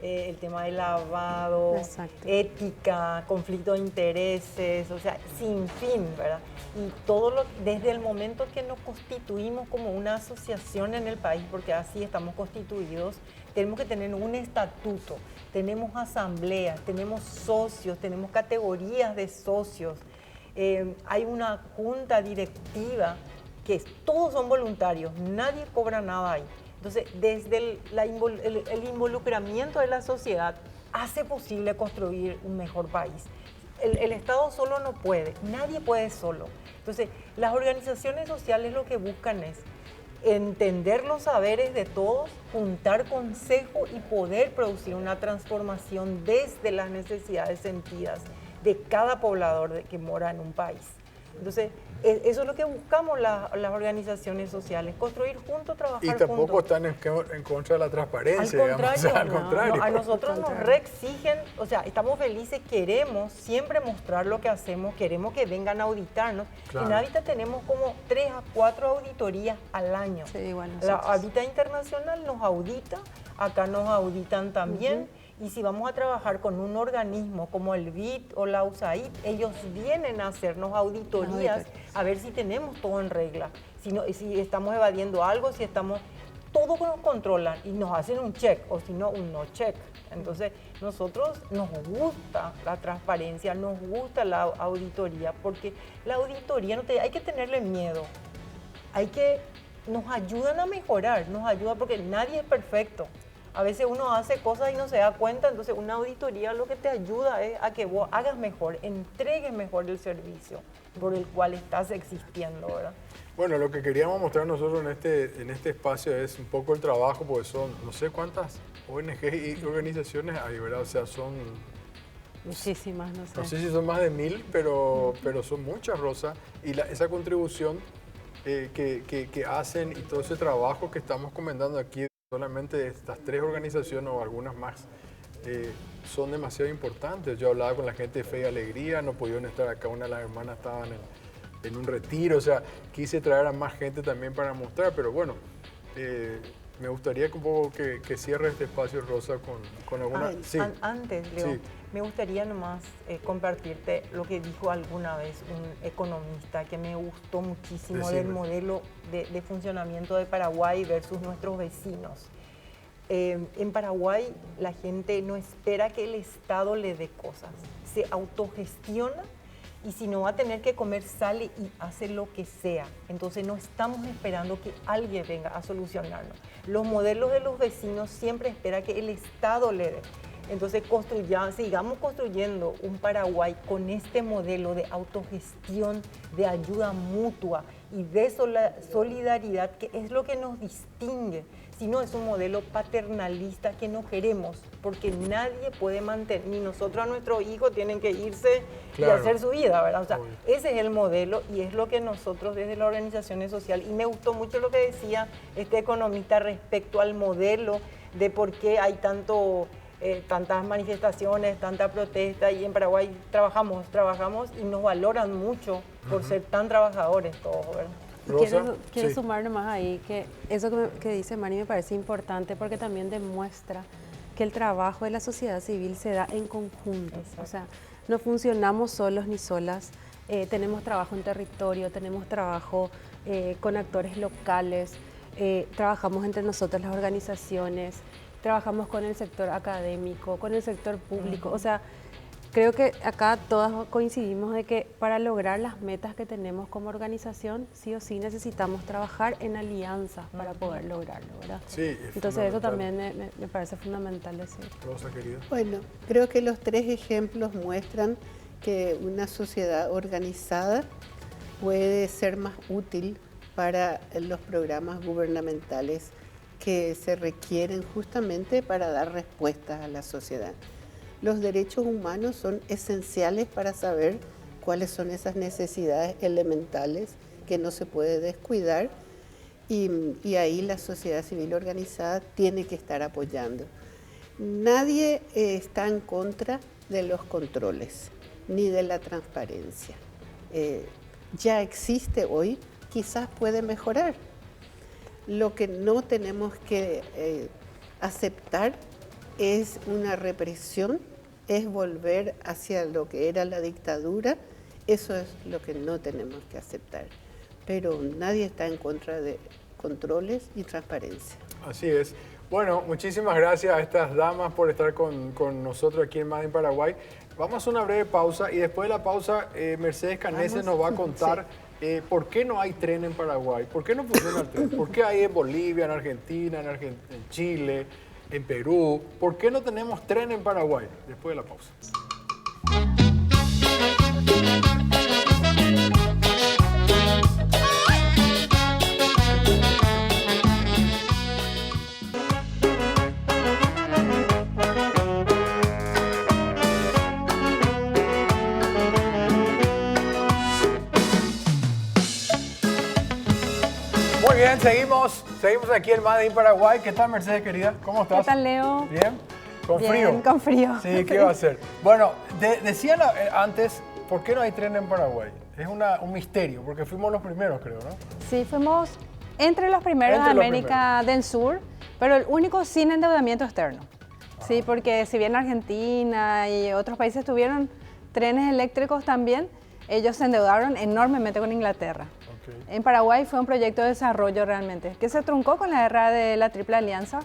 el tema del lavado, exacto, ética, conflicto de intereses, o sea, sin fin, ¿verdad? Y todo desde el momento que nos constituimos como una asociación en el país, porque así estamos constituidos, tenemos que tener un estatuto, tenemos asambleas, tenemos socios, tenemos categorías de socios, hay una junta directiva que todos son voluntarios, nadie cobra nada ahí. Entonces, desde el involucramiento de la sociedad hace posible construir un mejor país. El Estado solo no puede, nadie puede solo. Entonces, las organizaciones sociales lo que buscan es entender los saberes de todos, juntar consejo y poder producir una transformación desde las necesidades sentidas de cada poblador que mora en un país. Entonces, eso es lo que buscamos las organizaciones sociales, construir juntos, trabajar juntos. Y tampoco están en contra de la transparencia, al contrario. A nosotros nos reexigen, o sea, estamos felices, queremos siempre mostrar lo que hacemos, queremos que vengan a auditarnos. Claro. En Habitat tenemos como 3 a 4 auditorías al año. Sí, igual la Habitat Internacional nos audita, acá nos auditan también. Y si vamos a trabajar con un organismo como el BID o la USAID, ellos vienen a hacernos auditorías a ver si tenemos todo en regla, si estamos evadiendo algo, si estamos... Todo nos controlan y nos hacen un check, o si no, un no check. Entonces, nosotros nos gusta la transparencia, nos gusta la auditoría, porque la auditoría hay que tenerle miedo. Nos ayudan a mejorar, nos ayuda porque nadie es perfecto. A veces uno hace cosas y no se da cuenta, entonces una auditoría lo que te ayuda es a que vos hagas mejor, entregues mejor el servicio por el cual estás existiendo, ¿verdad? Bueno, lo que queríamos mostrar nosotros en este espacio es un poco el trabajo, porque son no sé cuántas ONG y organizaciones hay, ¿verdad? O sea, son... Muchísimas, no sé. No sé si son más de 1000, pero son muchas, Rosa, y esa contribución que hacen y todo ese trabajo que estamos comentando aquí, solamente estas 3 organizaciones o algunas más son demasiado importantes. Yo hablaba con la gente de Fe y Alegría, no pudieron estar acá, una de las hermanas estaban en un retiro, o sea, quise traer a más gente también para mostrar, pero bueno, me gustaría que un poco que cierre este espacio, Rosa, con alguna... Sí. Antes, Leo, sí. Me gustaría nomás compartirte lo que dijo alguna vez un economista que me gustó muchísimo del modelo de funcionamiento de Paraguay versus nuestros vecinos. En Paraguay la gente no espera que el Estado le dé cosas, se autogestiona y si no va a tener que comer sale y hace lo que sea. Entonces no estamos esperando que alguien venga a solucionarnos. Los modelos de los vecinos siempre esperan que el Estado le dé. Entonces sigamos construyendo un Paraguay con este modelo de autogestión, de ayuda mutua y de solidaridad, que es lo que nos distingue. Si no, es un modelo paternalista que no queremos, porque nadie puede mantener, ni nosotros a nuestros hijos tienen que irse y hacer su vida, ¿verdad? O sea, ese es el modelo y es lo que nosotros desde las organizaciones sociales, y me gustó mucho lo que decía este economista respecto al modelo de por qué hay tantas manifestaciones, tanta protesta, y en Paraguay trabajamos y nos valoran mucho por ser tan trabajadores todos, ¿verdad? Quiero sumar nomás ahí que eso que dice Mari me parece importante porque también demuestra que el trabajo de la sociedad civil se da en conjunto. O sea, no funcionamos solos ni solas, tenemos trabajo en territorio, tenemos trabajo con actores locales, trabajamos entre nosotros las organizaciones, trabajamos con el sector académico, con el sector público, o sea, creo que acá todas coincidimos de que para lograr las metas que tenemos como organización, sí o sí necesitamos trabajar en alianza para poder lograrlo, ¿verdad? Sí, entonces eso también me parece fundamental decir. Rosa, querida. Bueno, creo que los 3 ejemplos muestran que una sociedad organizada puede ser más útil para los programas gubernamentales que se requieren justamente para dar respuestas a la sociedad. Los derechos humanos son esenciales para saber cuáles son esas necesidades elementales que no se puede descuidar y ahí la sociedad civil organizada tiene que estar apoyando. Nadie está en contra de los controles ni de la transparencia. Ya existe hoy, quizás puede mejorar. Lo que no tenemos que aceptar es una represión, es volver hacia lo que era la dictadura. Eso es lo que no tenemos que aceptar. Pero nadie está en contra de controles y transparencia. Así es. Bueno, muchísimas gracias a estas damas por estar con nosotros aquí en Made in Paraguay. Vamos a hacer una breve pausa y después de la pausa Mercedes Canese nos va a contar por qué no hay tren en Paraguay, por qué no funciona el tren, por qué hay en Bolivia, en Argentina, en Chile, en Perú, por qué no tenemos tren en Paraguay. Después de la pausa. Bien, seguimos aquí en Made in Paraguay. ¿Qué tal, Mercedes, querida? ¿Cómo estás? ¿Qué tal, Leo? Bien. ¿Con Bien, frío? Con frío. Sí, ¿qué va a hacer? Bueno, decían antes, ¿por qué no hay tren en Paraguay? Es un misterio, porque fuimos los primeros, creo, ¿no? Sí, fuimos entre los primeros de América del Sur, pero el único sin endeudamiento externo. Sí, porque si bien Argentina y otros países tuvieron trenes eléctricos también, ellos se endeudaron enormemente con Inglaterra. Okay. En Paraguay fue un proyecto de desarrollo realmente, que se truncó con la guerra de la Triple Alianza.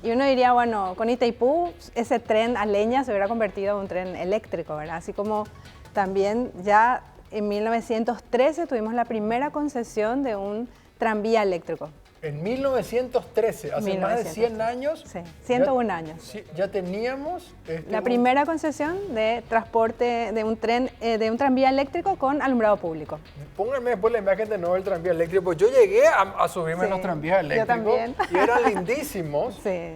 Y uno diría, bueno, con Itaipú ese tren a leña se hubiera convertido en un tren eléctrico, ¿verdad? Así como también ya en 1913 tuvimos la primera concesión de un tranvía eléctrico. En 1913, hace más de 100 años. Sí, 101 años. Ya teníamos... la primera concesión de transporte de un tranvía eléctrico con alumbrado público. Pónganme después la imagen de nuevo del tranvía eléctrico, pues yo llegué a subirme en los tranvías eléctricos. Yo también. Y eran lindísimos. Sí.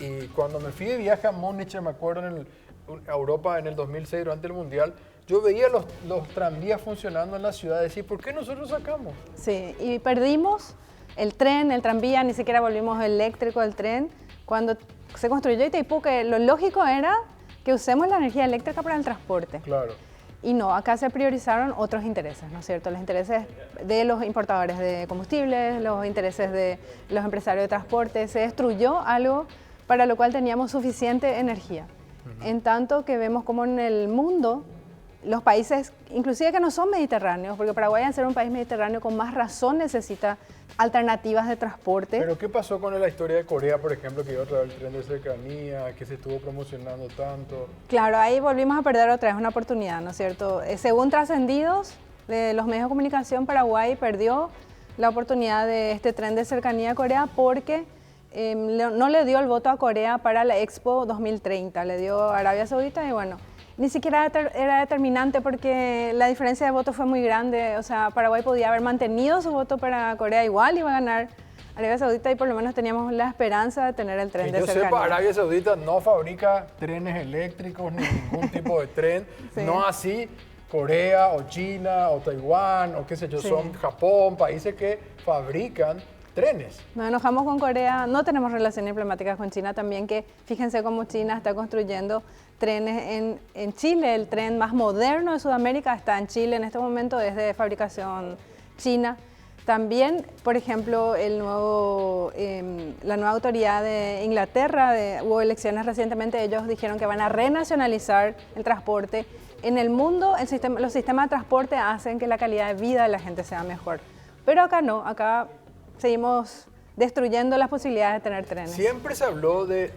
Y cuando me fui de viaje a Múnich, me acuerdo, a Europa en el 2006, durante el Mundial, yo veía los tranvías funcionando en la ciudad y decía, ¿por qué nosotros sacamos? Sí, y perdimos el tren, el tranvía, ni siquiera volvimos eléctrico el tren. Cuando se construyó Itaipú, que lo lógico era que usemos la energía eléctrica para el transporte. Claro. Y no, acá se priorizaron otros intereses, ¿no es cierto? Los intereses de los importadores de combustibles, los intereses de los empresarios de transporte. Se destruyó algo para lo cual teníamos suficiente energía. En tanto que vemos como en el mundo, los países, inclusive que no son mediterráneos, porque Paraguay, al ser un país mediterráneo, con más razón necesita alternativas de transporte. Pero ¿qué pasó con la historia de Corea, por ejemplo, que iba a traer el tren de cercanía, que se estuvo promocionando tanto? Claro, ahí volvimos a perder otra vez una oportunidad, ¿no es cierto? Según trascendidos de los medios de comunicación, Paraguay perdió la oportunidad de este tren de cercanía a Corea porque no le dio el voto a Corea para la Expo 2030, le dio a Arabia Saudita y bueno, ni siquiera era determinante porque la diferencia de voto fue muy grande. O sea, Paraguay podía haber mantenido su voto para Corea igual, iba a ganar Arabia Saudita y por lo menos teníamos la esperanza de tener el tren de cercanía. Yo sepa, Arabia Saudita no fabrica trenes eléctricos ni ningún tipo de tren, sí. No así Corea o China o Taiwán o qué sé yo, sí. Son Japón, países que fabrican trenes. Nos enojamos con Corea, no tenemos relaciones diplomáticas con China también, que fíjense cómo China está construyendo trenes en Chile. El tren más moderno de Sudamérica está en Chile en este momento, es de fabricación china. También, por ejemplo, la nueva autoridad de Inglaterra, hubo elecciones recientemente, ellos dijeron que van a renacionalizar el transporte. En el mundo, los sistemas de transporte hacen que la calidad de vida de la gente sea mejor. Pero acá no, acá seguimos destruyendo las posibilidades de tener trenes. Siempre se habló de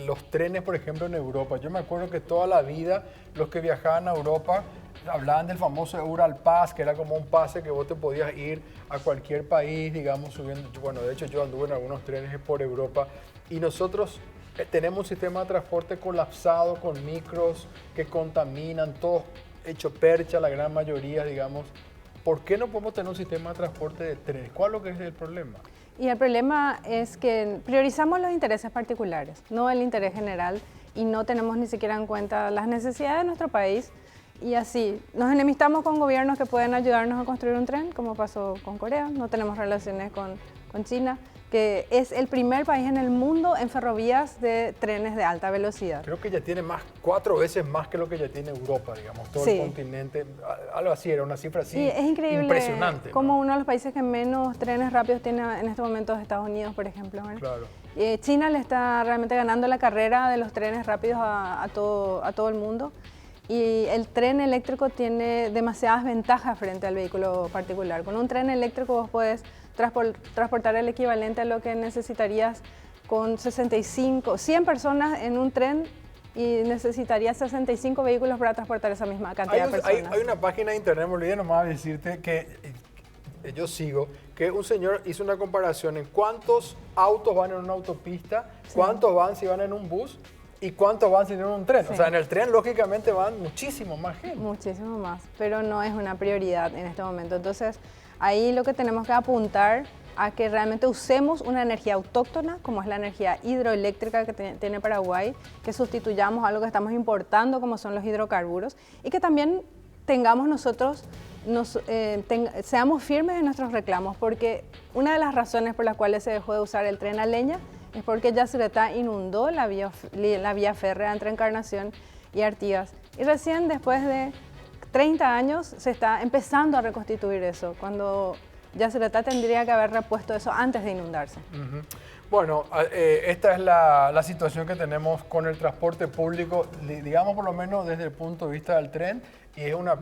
los trenes, por ejemplo, en Europa. Yo me acuerdo que toda la vida los que viajaban a Europa hablaban del famoso Euralpass, que era como un pase que vos te podías ir a cualquier país, digamos, subiendo. Bueno, de hecho yo anduve en algunos trenes por Europa y nosotros tenemos un sistema de transporte colapsado con micros que contaminan, todos hecho percha, la gran mayoría, digamos. ¿Por qué no podemos tener un sistema de transporte de trenes? ¿Cuál es lo que es el problema? Y el problema es que priorizamos los intereses particulares, no el interés general, y no tenemos ni siquiera en cuenta las necesidades de nuestro país. Y así, nos enemistamos con gobiernos que pueden ayudarnos a construir un tren, como pasó con Corea. No tenemos relaciones con China, que es el primer país en el mundo en ferrovías de trenes de alta velocidad. Creo que ya tiene 4 veces más que lo que ya tiene Europa, digamos, todo el continente. Algo así, era una cifra así. Sí, es increíble. Impresionante. Como uno de los países que menos trenes rápidos tiene en este momento es Estados Unidos, por ejemplo. ¿verdad? Claro. China le está realmente ganando la carrera de los trenes rápidos a todo el mundo. Y el tren eléctrico tiene demasiadas ventajas frente al vehículo particular. Con un tren eléctrico vos podés transportar el equivalente a lo que necesitarías con 100 personas en un tren y necesitarías 65 vehículos para transportar esa misma cantidad de personas. Hay una página de internet, me olvidé nomás decirte que yo sigo, que un señor hizo una comparación en cuántos autos van en una autopista, sí. Cuántos van si van en un bus y cuántos van si en un tren. Sí. O sea, en el tren lógicamente van muchísimo más gente. Muchísimo más, pero no es una prioridad en este momento. Entonces, ahí lo que tenemos que apuntar a que realmente usemos una energía autóctona, como es la energía hidroeléctrica que tiene Paraguay, que sustituyamos algo que estamos importando, como son los hidrocarburos, y que también tengamos nosotros seamos firmes en nuestros reclamos, porque una de las razones por las cuales se dejó de usar el tren a leña es porque Yacyretá inundó la vía férrea entre Encarnación y Artigas. Y recién después de 30 años se está empezando a reconstituir eso, cuando Yacyretá tendría que haber repuesto eso antes de inundarse. Bueno, esta es la situación que tenemos con el transporte público, digamos por lo menos desde el punto de vista del tren, y es una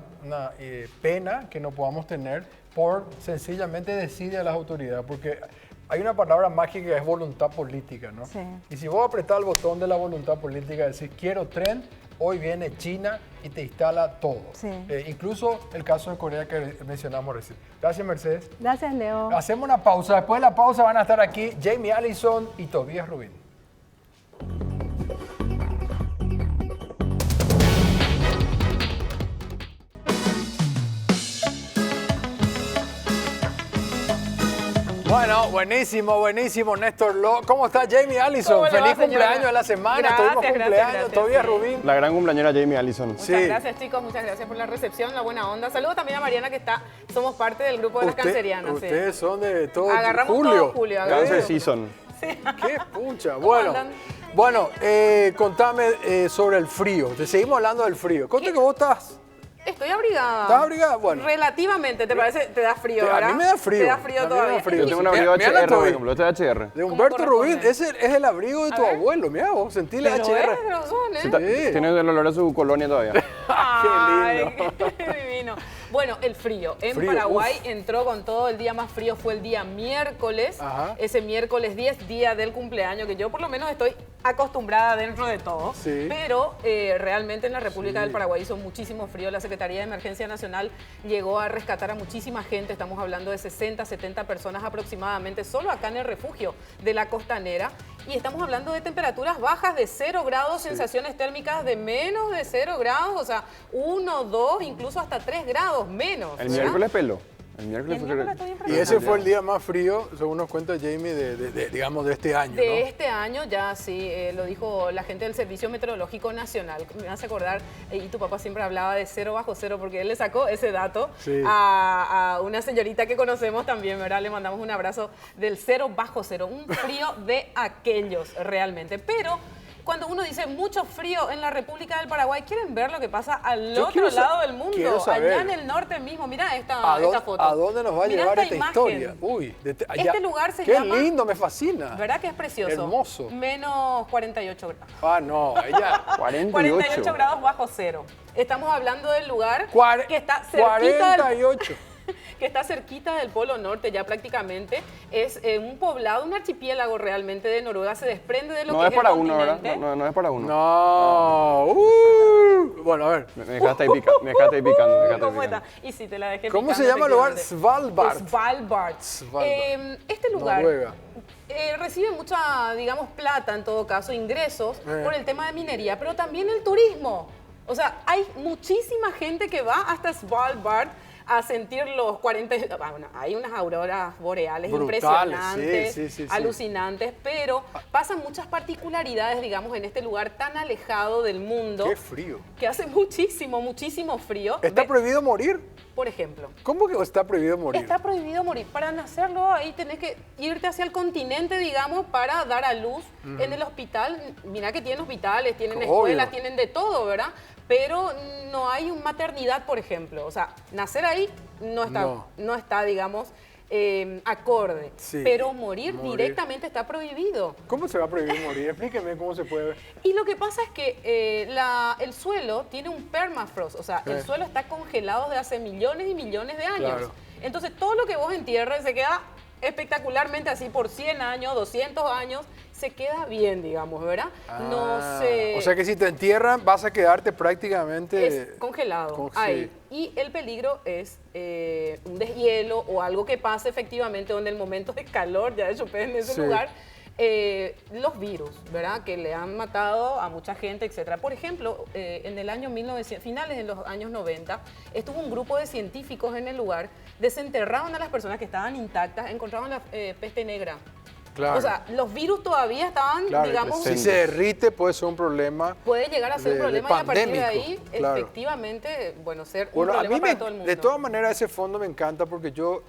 pena que no podamos tener por sencillamente decide a las autoridades, porque hay una palabra mágica que es voluntad política, ¿no? Sí. Y si vos apretás el botón de la voluntad política y decís quiero tren, hoy viene China y te instala todo. Sí. Incluso el caso de Corea que mencionamos recién. Gracias, Mercedes. Gracias, Leo. Hacemos una pausa. Después de la pausa van a estar aquí Jamie Allison y Tobías Rubin. Bueno, buenísimo, Néstor Lo. ¿Cómo está Jamie Allison? Feliz cumpleaños de la semana. Tuvimos cumpleaños. Tobías Rubin. La gran cumpleañera Jamie Allison. Muchas gracias, chicos. Muchas gracias por la recepción, la buena onda. Saludos también a Mariana, que somos parte del grupo de las cancerianas. Ustedes son de todo Agarramos julio. Todo julio. Cancer season. Sí. Qué pucha. Bueno, contame sobre el frío. Te seguimos hablando del frío. Conte que vos estás... Estoy abrigada. ¿Estás abrigada? Bueno. Relativamente, ¿te parece? Te da frío, ¿verdad? A mí me da frío. Te da frío todavía. Yo tengo un abrigo HR, por ejemplo. Este es HR. De Humberto Rubin. Ese es el abrigo de tu abuelo. Mira vos, sentí la HR. Sí. Tiene el olor a su colonia todavía. Qué lindo. Qué divino. Bueno, el frío. En Paraguay entró con todo. El día más frío fue el día miércoles. Ajá. Ese miércoles 10, día del cumpleaños, que yo por lo menos estoy acostumbrada dentro de todo. Sí. Pero realmente en la República del Paraguay hizo muchísimo frío. La Secretaría de Emergencia Nacional llegó a rescatar a muchísima gente. Estamos hablando de 60, 70 personas aproximadamente, solo acá en el refugio de la Costanera. Y estamos hablando de temperaturas bajas de 0 grados, sensaciones térmicas de menos de 0 grados, o sea, 1, 2, incluso hasta 3 grados menos. El miércoles peló. El miércoles y ese fue el día más frío, según nos cuenta Jamie, digamos, de este año, de este año ya, sí, lo dijo la gente del Servicio Meteorológico Nacional. Me hace acordar, y tu papá siempre hablaba de 0 bajo 0, porque él le sacó ese dato a una señorita que conocemos también, ¿verdad? Le mandamos un abrazo del 0 bajo 0, un frío de aquellos realmente. Pero cuando uno dice mucho frío en la República del Paraguay, quieren ver lo que pasa al otro lado del mundo, allá en el norte mismo. Mira esta foto. ¿A dónde nos va a llevar esta historia? Uy, este lugar se llama... Qué lindo, me fascina. ¿Verdad que es precioso? Hermoso. Menos 48 grados. Ah, no, ella... 48 grados bajo cero. Estamos hablando del lugar que está cerquita 48. Que está cerquita del Polo Norte ya prácticamente. Es un poblado, un archipiélago realmente de Noruega. Se desprende de lo que es el continente. No es para uno. No. Bueno, a ver. Me dejaste ahí picando. ¿Cómo está? Y si te la dejé ¿Cómo se llama el lugar? Svalbard. Este lugar recibe mucha, digamos, plata en todo caso, ingresos por el tema de minería, pero también el turismo. O sea, hay muchísima gente que va hasta Svalbard a sentir los 40... Bueno, hay unas auroras boreales impresionantes, alucinantes, pero pasan muchas particularidades, digamos, en este lugar tan alejado del mundo. ¡Qué frío! Que hace muchísimo frío. ¿Está prohibido morir? Por ejemplo. ¿Cómo que está prohibido morir? Está prohibido morir. Para nacerlo ahí tenés que irte hacia el continente, digamos, para dar a luz en el hospital. Mira que tienen hospitales, tienen escuelas, tienen de todo, ¿verdad? Pero no hay una maternidad, por ejemplo. O sea, nacer ahí no está, digamos, acorde. Sí, pero morir directamente está prohibido. ¿Cómo se va a prohibir morir? Explíqueme cómo se puede ver. Y lo que pasa es que el suelo tiene un permafrost. O sea, el suelo está congelado desde hace millones y millones de años. Claro. Entonces, todo lo que vos entierres se queda espectacularmente así por 100 años, 200 años, se queda bien, digamos, ¿verdad? O sea que si te entierran vas a quedarte prácticamente... congelado, ahí. Y el peligro es un deshielo o algo que pase efectivamente donde el momento de calor, ya de hecho en ese lugar, los virus, ¿verdad? Que le han matado a mucha gente, etcétera. Por ejemplo, en el año 1900, finales de los años 90, estuvo un grupo de científicos en el lugar, desenterraron a las personas que estaban intactas, encontraron la peste negra. Claro. O sea, los virus todavía estaban, digamos... Si se derrite puede ser un problema. Puede llegar a ser un problema y a partir de ahí, claro. efectivamente, ser un problema para todo el mundo. De todas maneras, ese fondo me encanta porque yo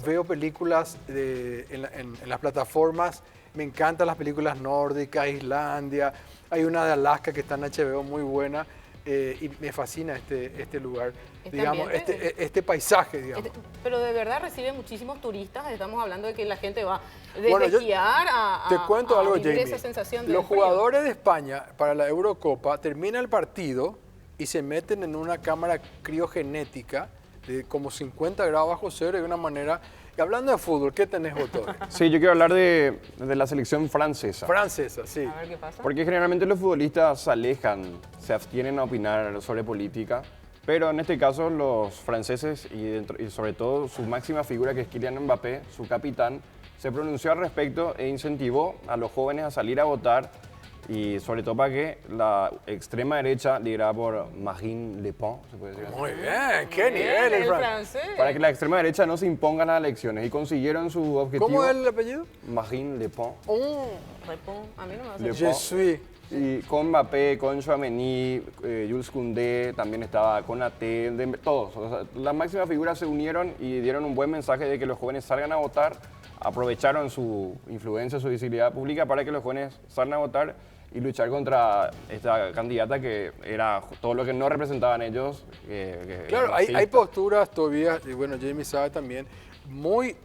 veo películas en las plataformas. Me encantan las películas nórdicas, Islandia. Hay una de Alaska que está en HBO muy buena. Y me fascina este lugar, digamos, este paisaje, digamos. Pero de verdad recibe muchísimos turistas, estamos hablando de que la gente va desde esquiar a te cuento algo, vivir Jamie. esa sensación de Los jugadores de España para la Eurocopa termina el partido y se meten en una cámara criogenética de como 50 grados bajo cero de una manera... Y hablando de fútbol, ¿qué tenés vos, Torre? Sí, yo quiero hablar de la selección francesa. Francesa, sí. A ver qué pasa. Porque generalmente los futbolistas se alejan, se abstienen a opinar sobre política, pero en este caso los franceses y sobre todo su máxima figura, que es Kylian Mbappé, su capitán, se pronunció al respecto e incentivó a los jóvenes a salir a votar, y sobre todo para que la extrema derecha, liderada por Marine Le Pen, se puede decir. Muy bien, qué nivel el francés. Para que la extrema derecha no se imponga en las elecciones, y consiguieron su objetivo. ¿Cómo es el apellido? Marine Le Pen. A mí no me hace. Je suis. Y con Mbappé, con Tchouaméni, Jules Koundé, también estaba Konaté, todos. O sea, las máximas figuras se unieron y dieron un buen mensaje de que los jóvenes salgan a votar. Aprovecharon su influencia, su visibilidad pública para que los jóvenes salgan a votar y luchar contra esta candidata que era todo lo que no representaban ellos. Claro, hay posturas todavía, y bueno, Jamie sabe también, muy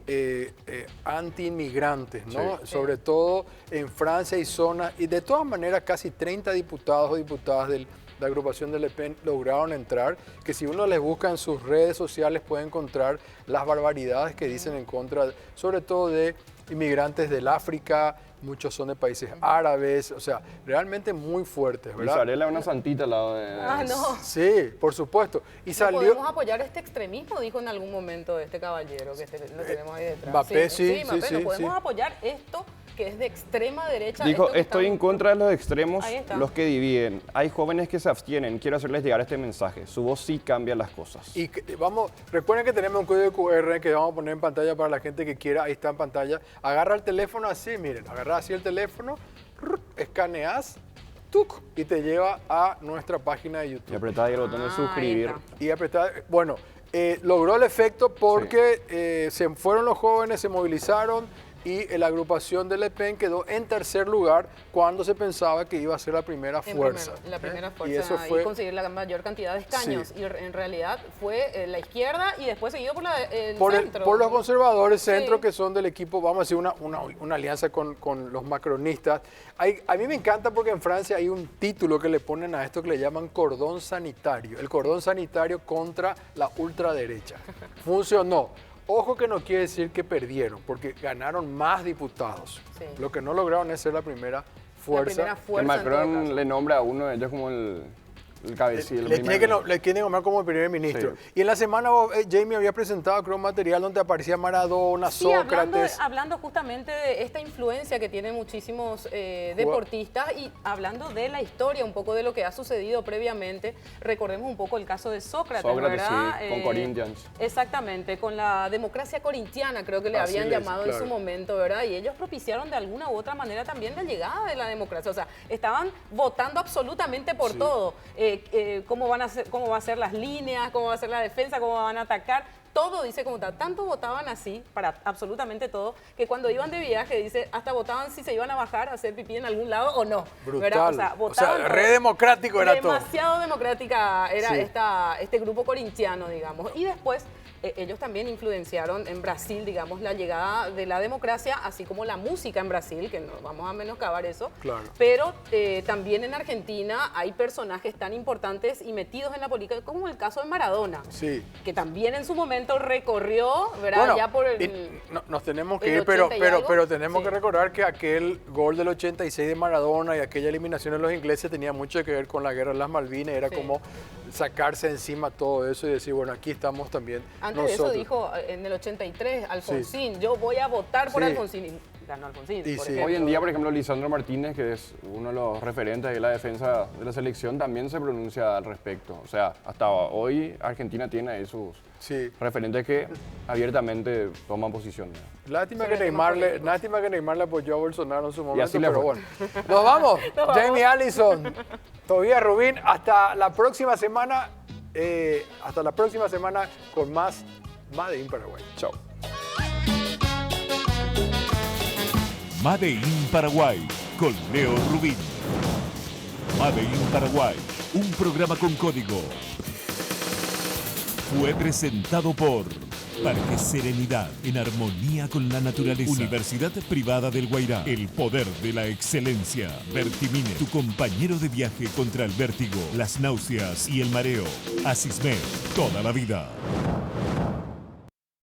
anti-inmigrantes, ¿no? Sí. Sobre todo en Francia y zonas, y de todas maneras casi 30 diputados o diputadas de la agrupación de Le Pen lograron entrar, que si uno les busca en sus redes sociales puede encontrar las barbaridades que dicen en contra, sobre todo de inmigrantes del África, muchos son de países árabes, o sea, realmente muy fuertes, ¿verdad? Isabela es una santita al lado de... no. Sí, por supuesto. Y salió... ¿Podemos apoyar este extremismo? Dijo en algún momento este caballero que lo tenemos ahí detrás. Mbappé, sí. ¿No podemos apoyar esto que es de extrema derecha? Dijo, estoy en contra de los extremos, los que dividen. Hay jóvenes que se abstienen. Quiero hacerles llegar este mensaje. Su voz sí cambia las cosas. Y recuerden que tenemos un código QR que vamos a poner en pantalla para la gente que quiera. Ahí está en pantalla. Agarra el teléfono así, miren. Agarra así el teléfono, escaneas, ¡tuc! Y te lleva a nuestra página de YouTube. Y apretá ahí el botón de suscribir. Y apretá, bueno, logró el efecto porque se fueron los jóvenes, se movilizaron y la agrupación de Le Pen quedó en tercer lugar cuando se pensaba que iba a ser la primera fuerza. La primera fuerza y conseguir la mayor cantidad de escaños. Sí. Y en realidad fue la izquierda y después seguido por el centro. Por los conservadores centro, que son del equipo, vamos a decir, una alianza con los macronistas. A mí me encanta porque en Francia hay un título que le ponen a esto que le llaman cordón sanitario. El cordón sanitario contra la ultraderecha. Funcionó. Ojo que no quiere decir que perdieron, porque ganaron más diputados. Sí. Lo que no lograron es ser la primera fuerza. Que Macron le nombra a uno de ellos como el cabecilla. Le tiene que nombrar como el primer ministro. Sí. Y en la semana Jamie había presentado, creo, un material donde aparecía Maradona, Sócrates. Hablando justamente de esta influencia que tienen muchísimos deportistas y hablando de la historia, un poco de lo que ha sucedido previamente. Recordemos un poco el caso de Sócrates, ¿verdad? Sí, con Corinthians. Exactamente, con la democracia corintiana, creo que le habían llamado en su momento, ¿verdad? Y ellos propiciaron de alguna u otra manera también la llegada de la democracia. O sea, estaban votando absolutamente por todo. Cómo va a ser las líneas, cómo va a ser la defensa, cómo van a atacar. Todo dice como tal. Tanto votaban así para absolutamente todo que cuando iban de viaje, dice, hasta votaban si se iban a bajar a hacer pipí en algún lado o no. Brutal. O sea, re democrático era todo. Demasiado democrática era este grupo corintiano, digamos. Y después ellos también influenciaron en Brasil, digamos, la llegada de la democracia, así como la música en Brasil, que no vamos a menoscabar eso. Claro. Pero también en Argentina hay personajes tan importantes y metidos en la política, como el caso de Maradona, que también en su momento recorrió, ¿verdad? Bueno, ya por nos tenemos que ir, pero tenemos que recordar que aquel gol del 86 de Maradona y aquella eliminación de los ingleses tenía mucho que ver con la guerra de las Malvinas, era como sacarse encima todo eso y decir, bueno, aquí estamos también. Antes de eso dijo en el 83 Alfonsín, yo voy a votar por Alfonsín. Lescano Alfonsín. Hoy en día, por ejemplo, Lisandro Martínez, que es uno de los referentes de la defensa de la selección, también se pronuncia al respecto. O sea, hasta hoy Argentina tiene ahí sus referentes que abiertamente toman posición. Lástima que Neymar le apoyó a Bolsonaro en su momento, pero bueno. Nos vamos. Jamie Allison, Tobías Rubín, hasta la próxima semana. Con más Made in Paraguay. Chao. Made in Paraguay con Leo Rubín. Made in Paraguay, un programa con código. Fue presentado por Parque Serenidad, en armonía con la naturaleza. Universidad Privada del Guairá, el poder de la excelencia. Vertimine, tu compañero de viaje contra el vértigo, las náuseas y el mareo. Asismed, toda la vida.